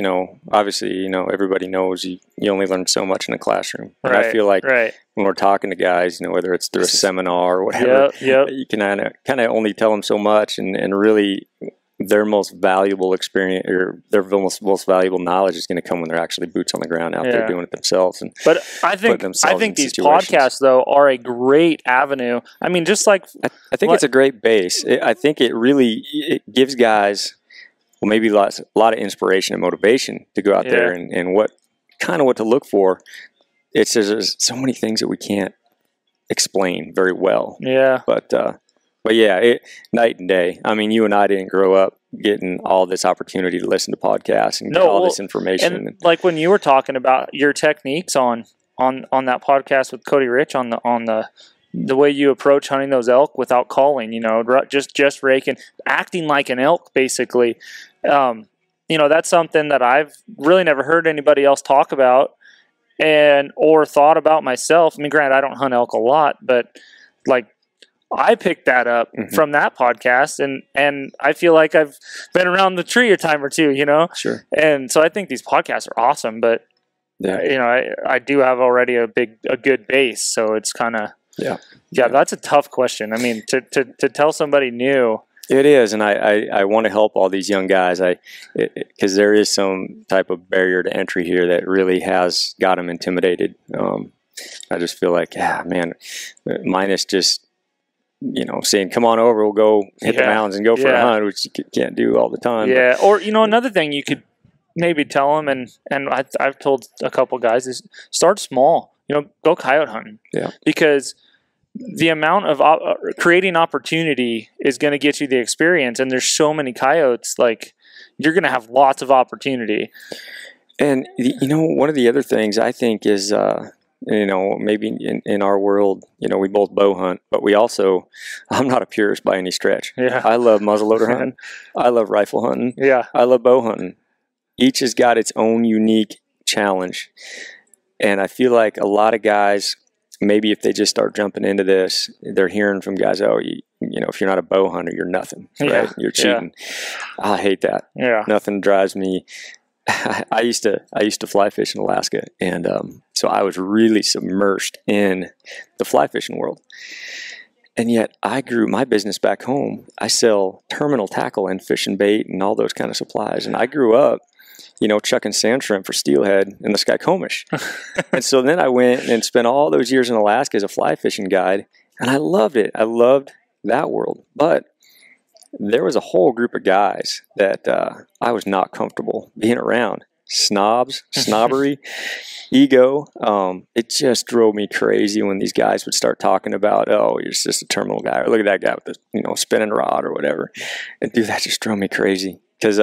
obviously, everybody knows you only learn so much in a classroom. And I feel like when we're talking to guys, whether it's through a seminar or whatever, you can kind of only tell them so much, and really their most valuable experience or their most valuable knowledge is going to come when they're actually boots on the ground out there doing it themselves. But I think these podcasts, though, are a great avenue. I mean, just like I think it's a great base. I think it gives guys, well, maybe a lot of inspiration and motivation to go out there and what to look for. There's so many things that we can't explain very well. Yeah. But yeah, night and day. I mean, you and I didn't grow up getting all this opportunity to listen to podcasts and get all this information. And like when you were talking about your techniques on that podcast with Cody Rich on the way you approach hunting those elk without calling, just raking, acting like an elk, basically. That's something that I've really never heard anybody else talk about or thought about myself. I mean, granted, I don't hunt elk a lot, but like, I picked that up from that podcast, and I feel like I've been around the tree a time or two, Sure. And so I think these podcasts are awesome, but I do have already a good base, so it's kind of that's a tough question. I mean, to tell somebody new. It is, and I want to help all these young guys, because there is some type of barrier to entry here that really has got them intimidated. I just feel like, man, mine is just, saying, come on over, we'll go hit the mountains and go for a hunt, which you can't do all the time. Yeah, or, another thing you could maybe tell them, and I've told a couple guys, is start small. Go coyote hunting. Yeah. Because the amount of creating opportunity is going to get you the experience, and there's so many coyotes, like, you're going to have lots of opportunity. And, one of the other things I think is, maybe in our world, we both bow hunt, but we also, I'm not a purist by any stretch. Yeah. I love muzzleloader hunting. I love rifle hunting. Yeah. I love bow hunting. Each has got its own unique challenge. And I feel like a lot of guys, maybe if they just start jumping into this, they're hearing from guys, if you're not a bow hunter, you're nothing, right? Yeah. You're cheating. Yeah. I hate that. Yeah. Nothing drives me. I used to fly fish in Alaska, and so I was really submerged in the fly fishing world. And yet I grew my business back home. I sell terminal tackle and fish and bait and all those kind of supplies. And I grew up, chucking sand shrimp for steelhead in the Skykomish. And so then I went and spent all those years in Alaska as a fly fishing guide, and I loved it. I loved that world. But there was a whole group of guys that I was not comfortable being around. Snobbery, ego. It just drove me crazy when these guys would start talking about, you're just a terminal guy, or look at that guy with the spinning rod or whatever. And dude, that just drove me crazy, because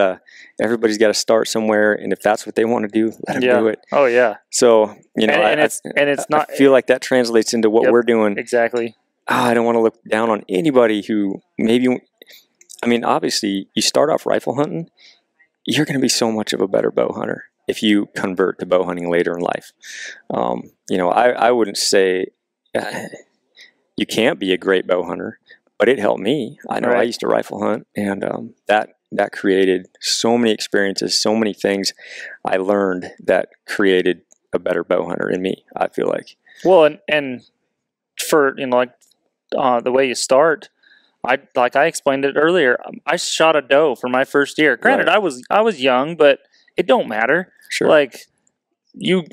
everybody's got to start somewhere, and if that's what they want to do, let them do it. Oh yeah. So I feel like that translates into what we're doing. Exactly. I don't want to look down on anybody who maybe. I mean, obviously, you start off rifle hunting, you're going to be so much of a better bow hunter if you convert to bow hunting later in life. I wouldn't say you can't be a great bow hunter, but it helped me. I know I used to rifle hunt, and that created so many experiences, so many things I learned that created a better bow hunter in me, I feel like. Well, and for, like the way you start, I explained it earlier. I shot a doe for my first year. Granted, Right. I was young, but it don't matter. Sure. Like you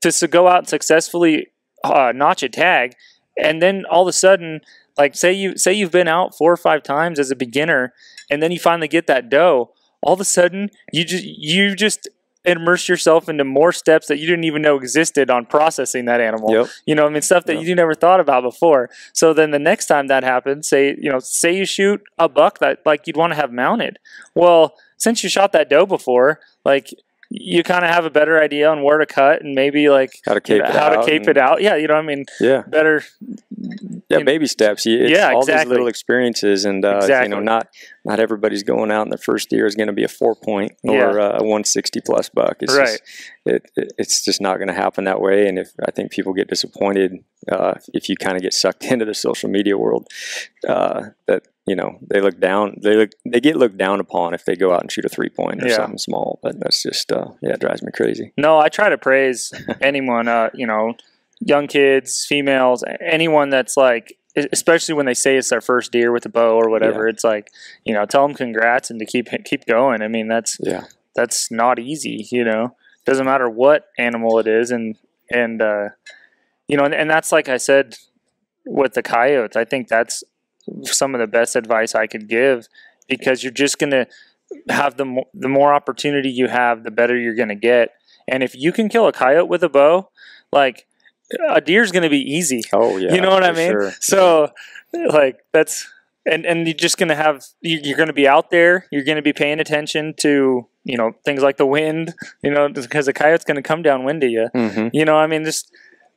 to go out and successfully notch a tag, and then all of a sudden, like say you've been out 4 or 5 times as a beginner, and then you finally get that doe. All of a sudden, you just immerse yourself into more steps that you didn't even know existed on processing that animal. Yep. You know, I mean, stuff that you never thought about before. So then the next time that happens, say you shoot a buck that like you'd want to have mounted. Well, since you shot that doe before, like you kind of have a better idea on where to cut and maybe like how to cape it out. Yeah, I mean, better. Yeah, baby steps. It's all exactly. these little experiences, and Exactly. not everybody's going out in the first year is going to be a 4-point or a 160 plus buck. It's right. It's just not going to happen that way. And I think people get disappointed if you kind of get sucked into the social media world, that they look down. They get looked down upon if they go out and shoot a 3-point or something small. But that's just it drives me crazy. No, I try to praise anyone. Young kids, females, anyone that's like, especially when they say it's their first deer with a bow or whatever. It's like, tell them congrats and to keep going. I mean, that's not easy. Doesn't matter what animal it is, and that's like I said with the coyotes. I think that's some of the best advice I could give, because you're just gonna have the more opportunity you have, the better you're gonna get. And if you can kill a coyote with a bow, like a deer's gonna be easy. Oh yeah, you know what I mean? Sure. So like that's and you're just gonna have you're gonna be out there. You're gonna be paying attention to things like the wind. Because the coyote's gonna come downwind to you. Mm-hmm. I mean, just.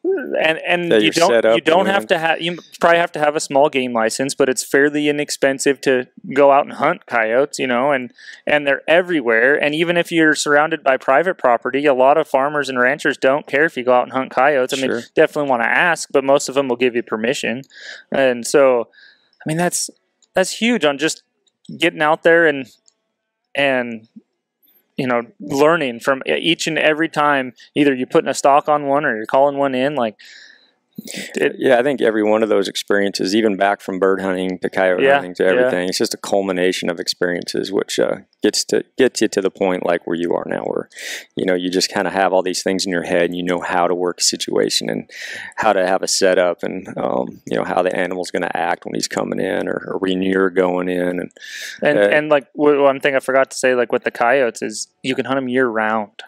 And you don't have to have, you probably have to have a small game license, but it's fairly inexpensive to go out and hunt coyotes, and they're everywhere. And even if you're surrounded by private property, a lot of farmers and ranchers don't care if you go out and hunt coyotes. I mean, definitely want to ask, but most of them will give you permission. And so, I mean, that's huge on just getting out there and learning from each and every time. Either you're putting a stock on one or you're calling one in. I think every one of those experiences, even back from bird hunting to coyote hunting to everything, it's just a culmination of experiences, which gets you to the point like where you are now, where you just kind of have all these things in your head, and how to work a situation and how to have a setup, and how the animal's going to act when he's coming in or when you're going in, and like one thing I forgot to say, like with the coyotes, is you can hunt them year round.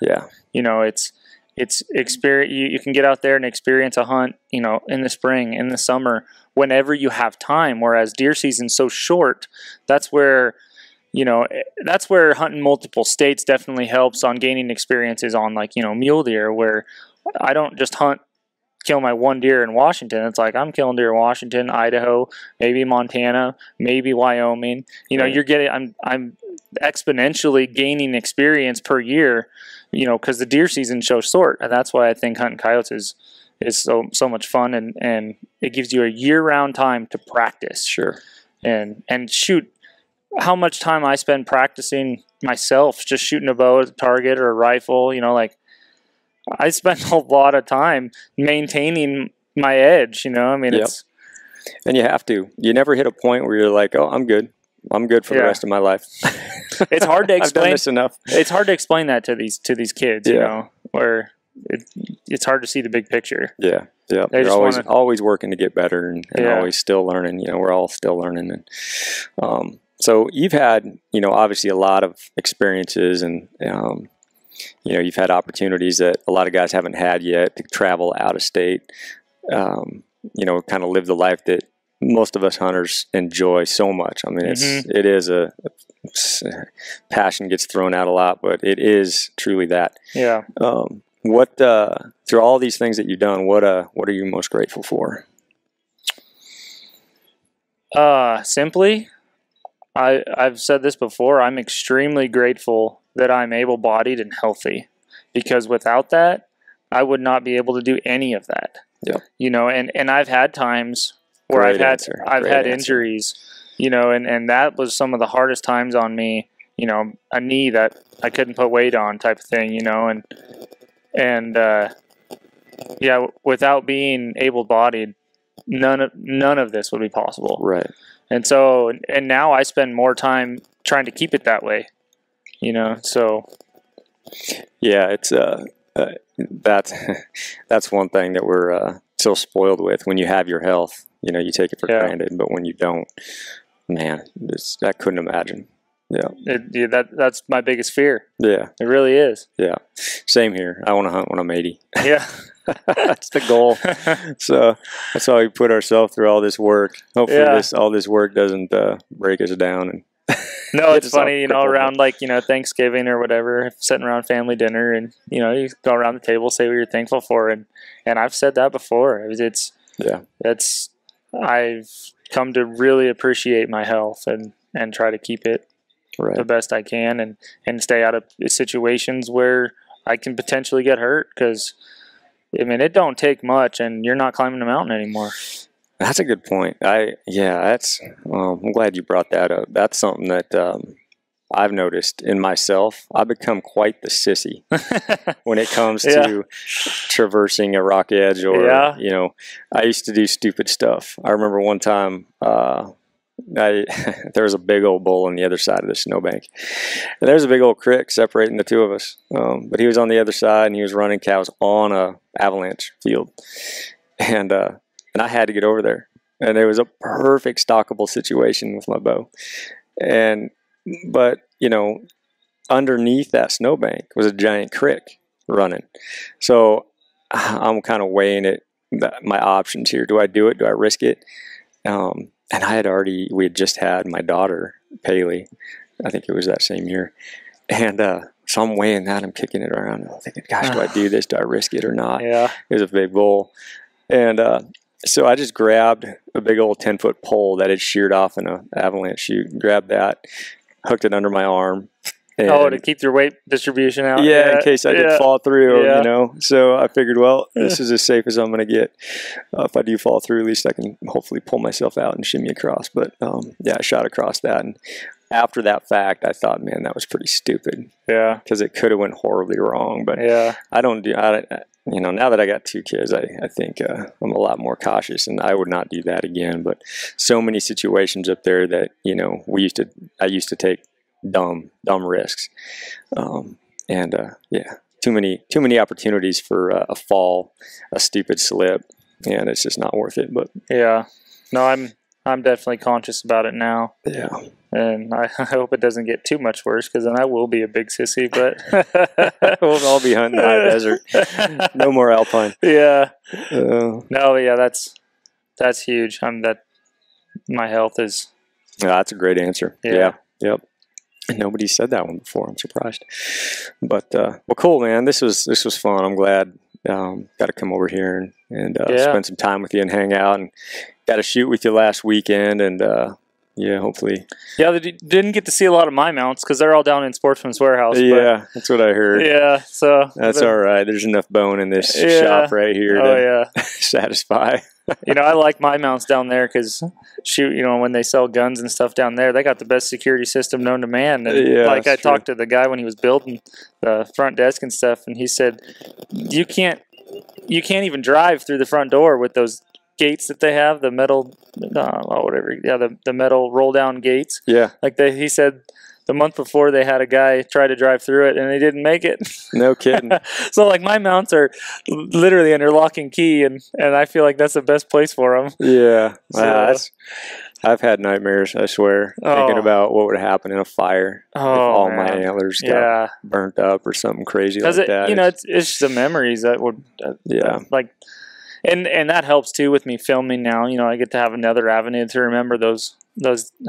It's experience. You can get out there and experience a hunt, in the spring, in the summer, whenever you have time. Whereas deer season's so short, that's where hunting multiple states definitely helps on gaining experiences on mule deer, where I don't just kill my one deer in Washington. It's like I'm killing deer in Washington, Idaho, maybe Montana, maybe Wyoming. You're getting, I'm exponentially gaining experience per year, because the deer season so short. And that's why I think hunting coyotes is so much fun, and it gives you a year-round time to practice. Sure. And shoot, how much time I spend practicing myself, just shooting a bow at a target or a rifle, I spend a lot of time maintaining my edge, I mean, it's... And you have to. You never hit a point where you're like, oh, I'm good for the rest of my life. It's hard to explain. I've done this enough. It's hard to explain that to these kids, where it's hard to see the big picture. Yeah. They're always working to get better and always still learning. We're all still learning. And so you've had, obviously a lot of experiences, and you've had opportunities that a lot of guys haven't had yet to travel out of state. Kind of live the life that most of us hunters enjoy so much. I mean, it is a passion gets thrown out a lot, but it is truly that. Yeah. What through all these things that you've done, what are you most grateful for? Simply, I've said this before. I'm extremely grateful that I'm able-bodied and healthy, because without that, I would not be able to do any of that. Yeah. And I've had times where I've had injuries, and that was some of the hardest times on me. A knee that I couldn't put weight on, type of thing. And yeah, without being able-bodied, none of this would be possible. Right. And so, and now I spend more time trying to keep it that way, you know. So, yeah, it's that's one thing that we're so spoiled with. When you have your health, you know, you take it for granted, but when you don't, man, I couldn't imagine. Yeah, that's my biggest fear. Yeah, it really is. Yeah, same here. I want to hunt when I'm 80. Yeah. That's the goal. So that's why we put ourselves through all this work. Hopefully all this work doesn't break us down. And no, it's funny, you know, around like, you know, Thanksgiving or whatever, sitting around family dinner, and, you know, you go around the table, say what you're thankful for. And I've said that before. I've come to really appreciate my health and try to keep it the best I can, and stay out of situations where I can potentially get hurt, because I mean, it don't take much, and you're not climbing a mountain anymore. That's a good point. I'm glad you brought that up. That's something that I've noticed in myself. I've become quite the sissy when it comes to traversing a rock edge, or you know, I used to do stupid stuff. I remember one time there was a big old bull on the other side of the snowbank, and there's a big old creek separating the two of us, but he was on the other side, and he was running cows on a avalanche field, and I had to get over there, and it was a perfect stockable situation with my bow, but you know, underneath that snowbank was a giant creek running, so I'm kind of weighing my options here. Do I do it? Do I risk it? And we had just had my daughter, Paley, I think it was that same year. And so I'm weighing that, I'm kicking it around, and I'm thinking, gosh, do I do this? Do I risk it or not? Yeah. It was a big bull. And so I just grabbed a big old 10-foot pole that had sheared off in an avalanche chute, grabbed that, hooked it under my arm. To keep your weight distribution out? Yeah, in case I did fall through, you know. So I figured, well, this is as safe as I'm going to get. If I do fall through, at least I can hopefully pull myself out and shimmy across. But I shot across that. And after that fact, I thought, man, that was pretty stupid. Yeah. Because it could have went horribly wrong. But you know, now that I got 2 kids, I think I'm a lot more cautious, and I would not do that again. But so many situations up there that, you know, I used to take dumb risks, too many opportunities for a fall, a stupid slip, and it's just not worth it. But no, I'm definitely conscious about it now. Yeah, and I hope it doesn't get too much worse, because then I will be a big sissy. But we'll all be hunting the high desert. No more alpine. Yeah. No, yeah, that's huge. My health is. Yeah, that's a great answer. Yeah. Yep. Nobody said that one before. I'm surprised. But well, cool, man. This was fun. I'm glad got to come over here and spend some time with you and hang out, and got to shoot with you last weekend, and hopefully. Yeah, they didn't get to see a lot of my mounts because they're all down in Sportsman's Warehouse. Yeah, that's what I heard. Yeah, so that's all right. There's enough bone in this shop right here to satisfy. You know, I like my mounts down there because, shoot, you know, when they sell guns and stuff down there, they got the best security system known to man. And I talked to the guy when he was building the front desk and stuff, and he said, you can't even drive through the front door with those gates that they have, the metal, the metal roll down gates. Yeah. He said the month before they had a guy try to drive through it and they didn't make it. No kidding. So my mounts are literally under lock and key, and I feel like that's the best place for them. Yeah. I've had nightmares, I swear, thinking about what would happen in a fire if all my antlers got burnt up or something crazy like that. You know, it's just the memories that would, and that helps too with me filming now. You know, I get to have another avenue to remember those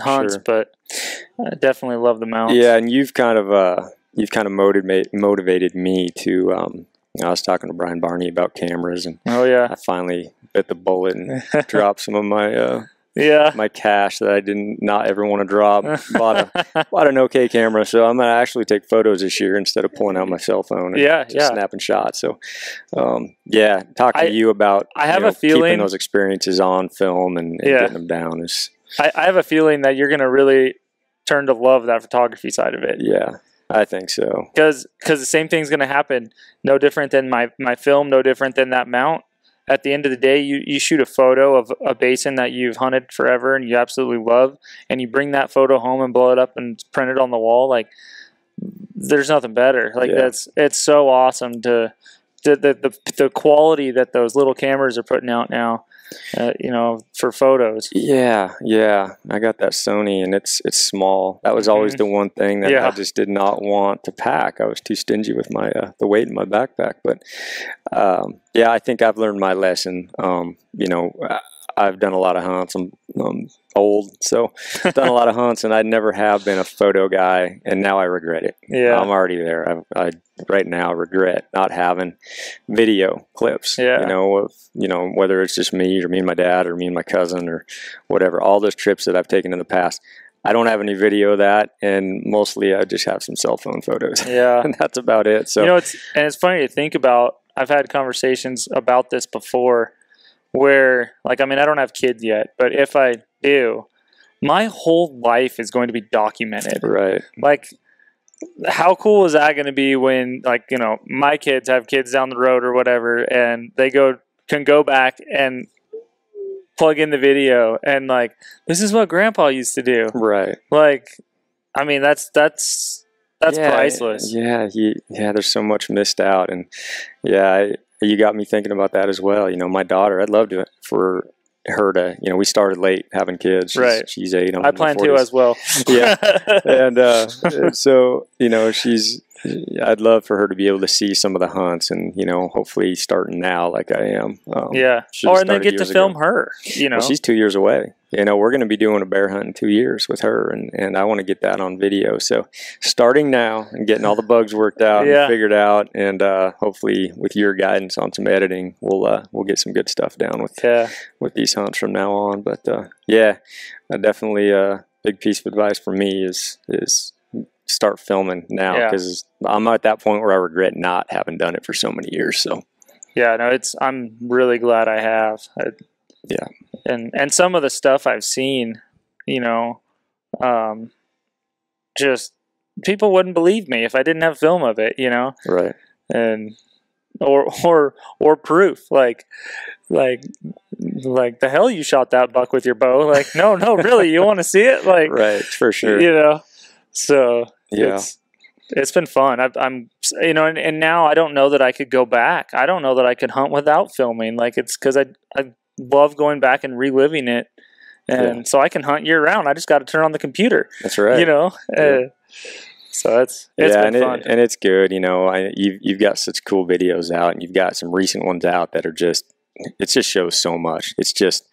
hunts, but I definitely love the mounts. Yeah, and you've kind of motivated me to. I was talking to Brian Barney about cameras, and I finally bit the bullet and dropped some of my my cash that I did not ever want to drop. Bought an okay camera, so I'm gonna actually take photos this year instead of pulling out my cell phone and snapping shots. So talking to you about keeping those experiences on film and getting them down is. I have a feeling that you're gonna really turn to love that photography side of it. Yeah. I think so. Because the same thing's going to happen. No different than my film, no different than that mount. At the end of the day, you shoot a photo of a basin that you've hunted forever and you absolutely love, and you bring that photo home and blow it up and print it on the wall. Like, there's nothing better. Like, it's so awesome to the quality that those little cameras are putting out now. You know, for photos. Yeah. I got that Sony, and it's small. That was always the one thing that I just did not want to pack. I was too stingy with my the weight in my backpack. But yeah, I think I've learned my lesson. You know, I've done a lot of hunts. I'm old, so I've done a lot of hunts, and I never have been a photo guy, and now I regret it. Yeah, I'm already there. I right now regret not having video clips. Yeah, you know, whether it's just me or me and my dad or me and my cousin or whatever. All those trips that I've taken in the past, I don't have any video of that, and mostly I just have some cell phone photos. Yeah, and that's about it. So you know, it's funny to think about. I've had conversations about this before, where, like, I mean, I don't have kids yet, but if I do, my whole life is going to be documented. Right. Like, how cool is that going to be when, like, you know, my kids have kids down the road or whatever, and they can go back and plug in the video and, like, this is what Grandpa used to do. Right. Like, I mean, that's priceless. Yeah. There's so much missed out, and you got me thinking about that as well. You know, my daughter, I'd love for her to, you know, we started late having kids. She's 8. I plan to as well. Yeah. And so, you know, I'd love for her to be able to see some of the hunts, and, you know, hopefully starting now like I am. And then get to film her, you know. Well, she's 2 years away. You know, we're going to be doing a bear hunt in 2 years with her, and I want to get that on video. So starting now and getting all the bugs worked out and figured out, and hopefully with your guidance on some editing, we'll get some good stuff down with these hunts from now on. But definitely a big piece of advice for me is start filming now, because I'm at that point where I regret not having done it for so many years. So I'm really glad I have. And some of the stuff I've seen, you know, just people wouldn't believe me if I didn't have film of it, you know. Right. And or proof, like the hell you shot that buck with your bow. Like, no, really, you want to see it? Like, right, for sure. You know. So it's been fun. I'm you know, and now I don't know that I could go back. I don't know that I could hunt without filming. Like, it's because I love going back and reliving it, and so I can hunt year round. I just got to turn on the computer. That's right. You know. So it's been fun. And it's good. You know, you've got such cool videos out, and you've got some recent ones out that are just shows so much. It's just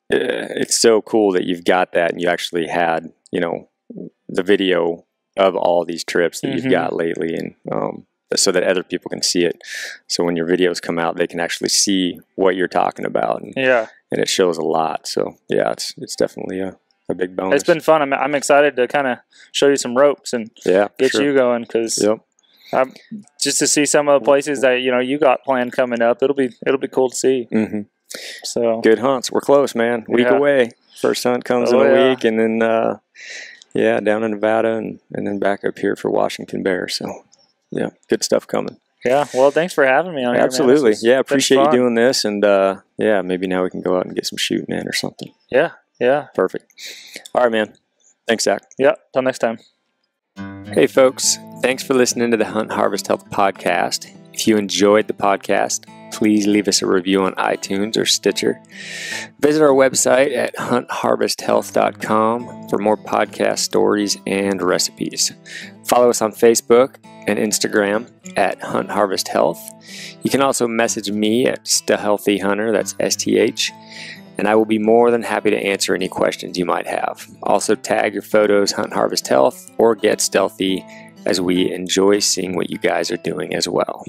it's so cool that you've got that, and you actually had, you know, the video of all these trips that you've got lately, and so that other people can see it. So when your videos come out, they can actually see what you're talking about, and it shows a lot. So it's definitely a big bonus. It's been fun. I'm excited to kind of show you some ropes and get you going, because just to see some of the places that, you know, you got planned coming up. It'll be cool to see. So good hunts. We're close, man. Week away. First hunt comes in a week, and then down in Nevada, and then back up here for Washington bear. So good stuff coming. Yeah, well, thanks for having me on here. Absolutely. Appreciate you doing this, and maybe now we can go out and get some shooting in or something. Yeah. Perfect. All right, man. Thanks, Zach. Yeah, till next time. Hey, folks. Thanks for listening to the Hunt Harvest Health podcast. If you enjoyed the podcast, please leave us a review on iTunes or Stitcher. Visit our website at huntharvesthealth.com for more podcast stories and recipes. Follow us on Facebook and Instagram at Hunt Harvest Health. You can also message me at Sthealthy Hunter, that's STH, and I will be more than happy to answer any questions you might have. Also tag your photos Hunt Harvest Health or Get Stealthy, as we enjoy seeing what you guys are doing as well.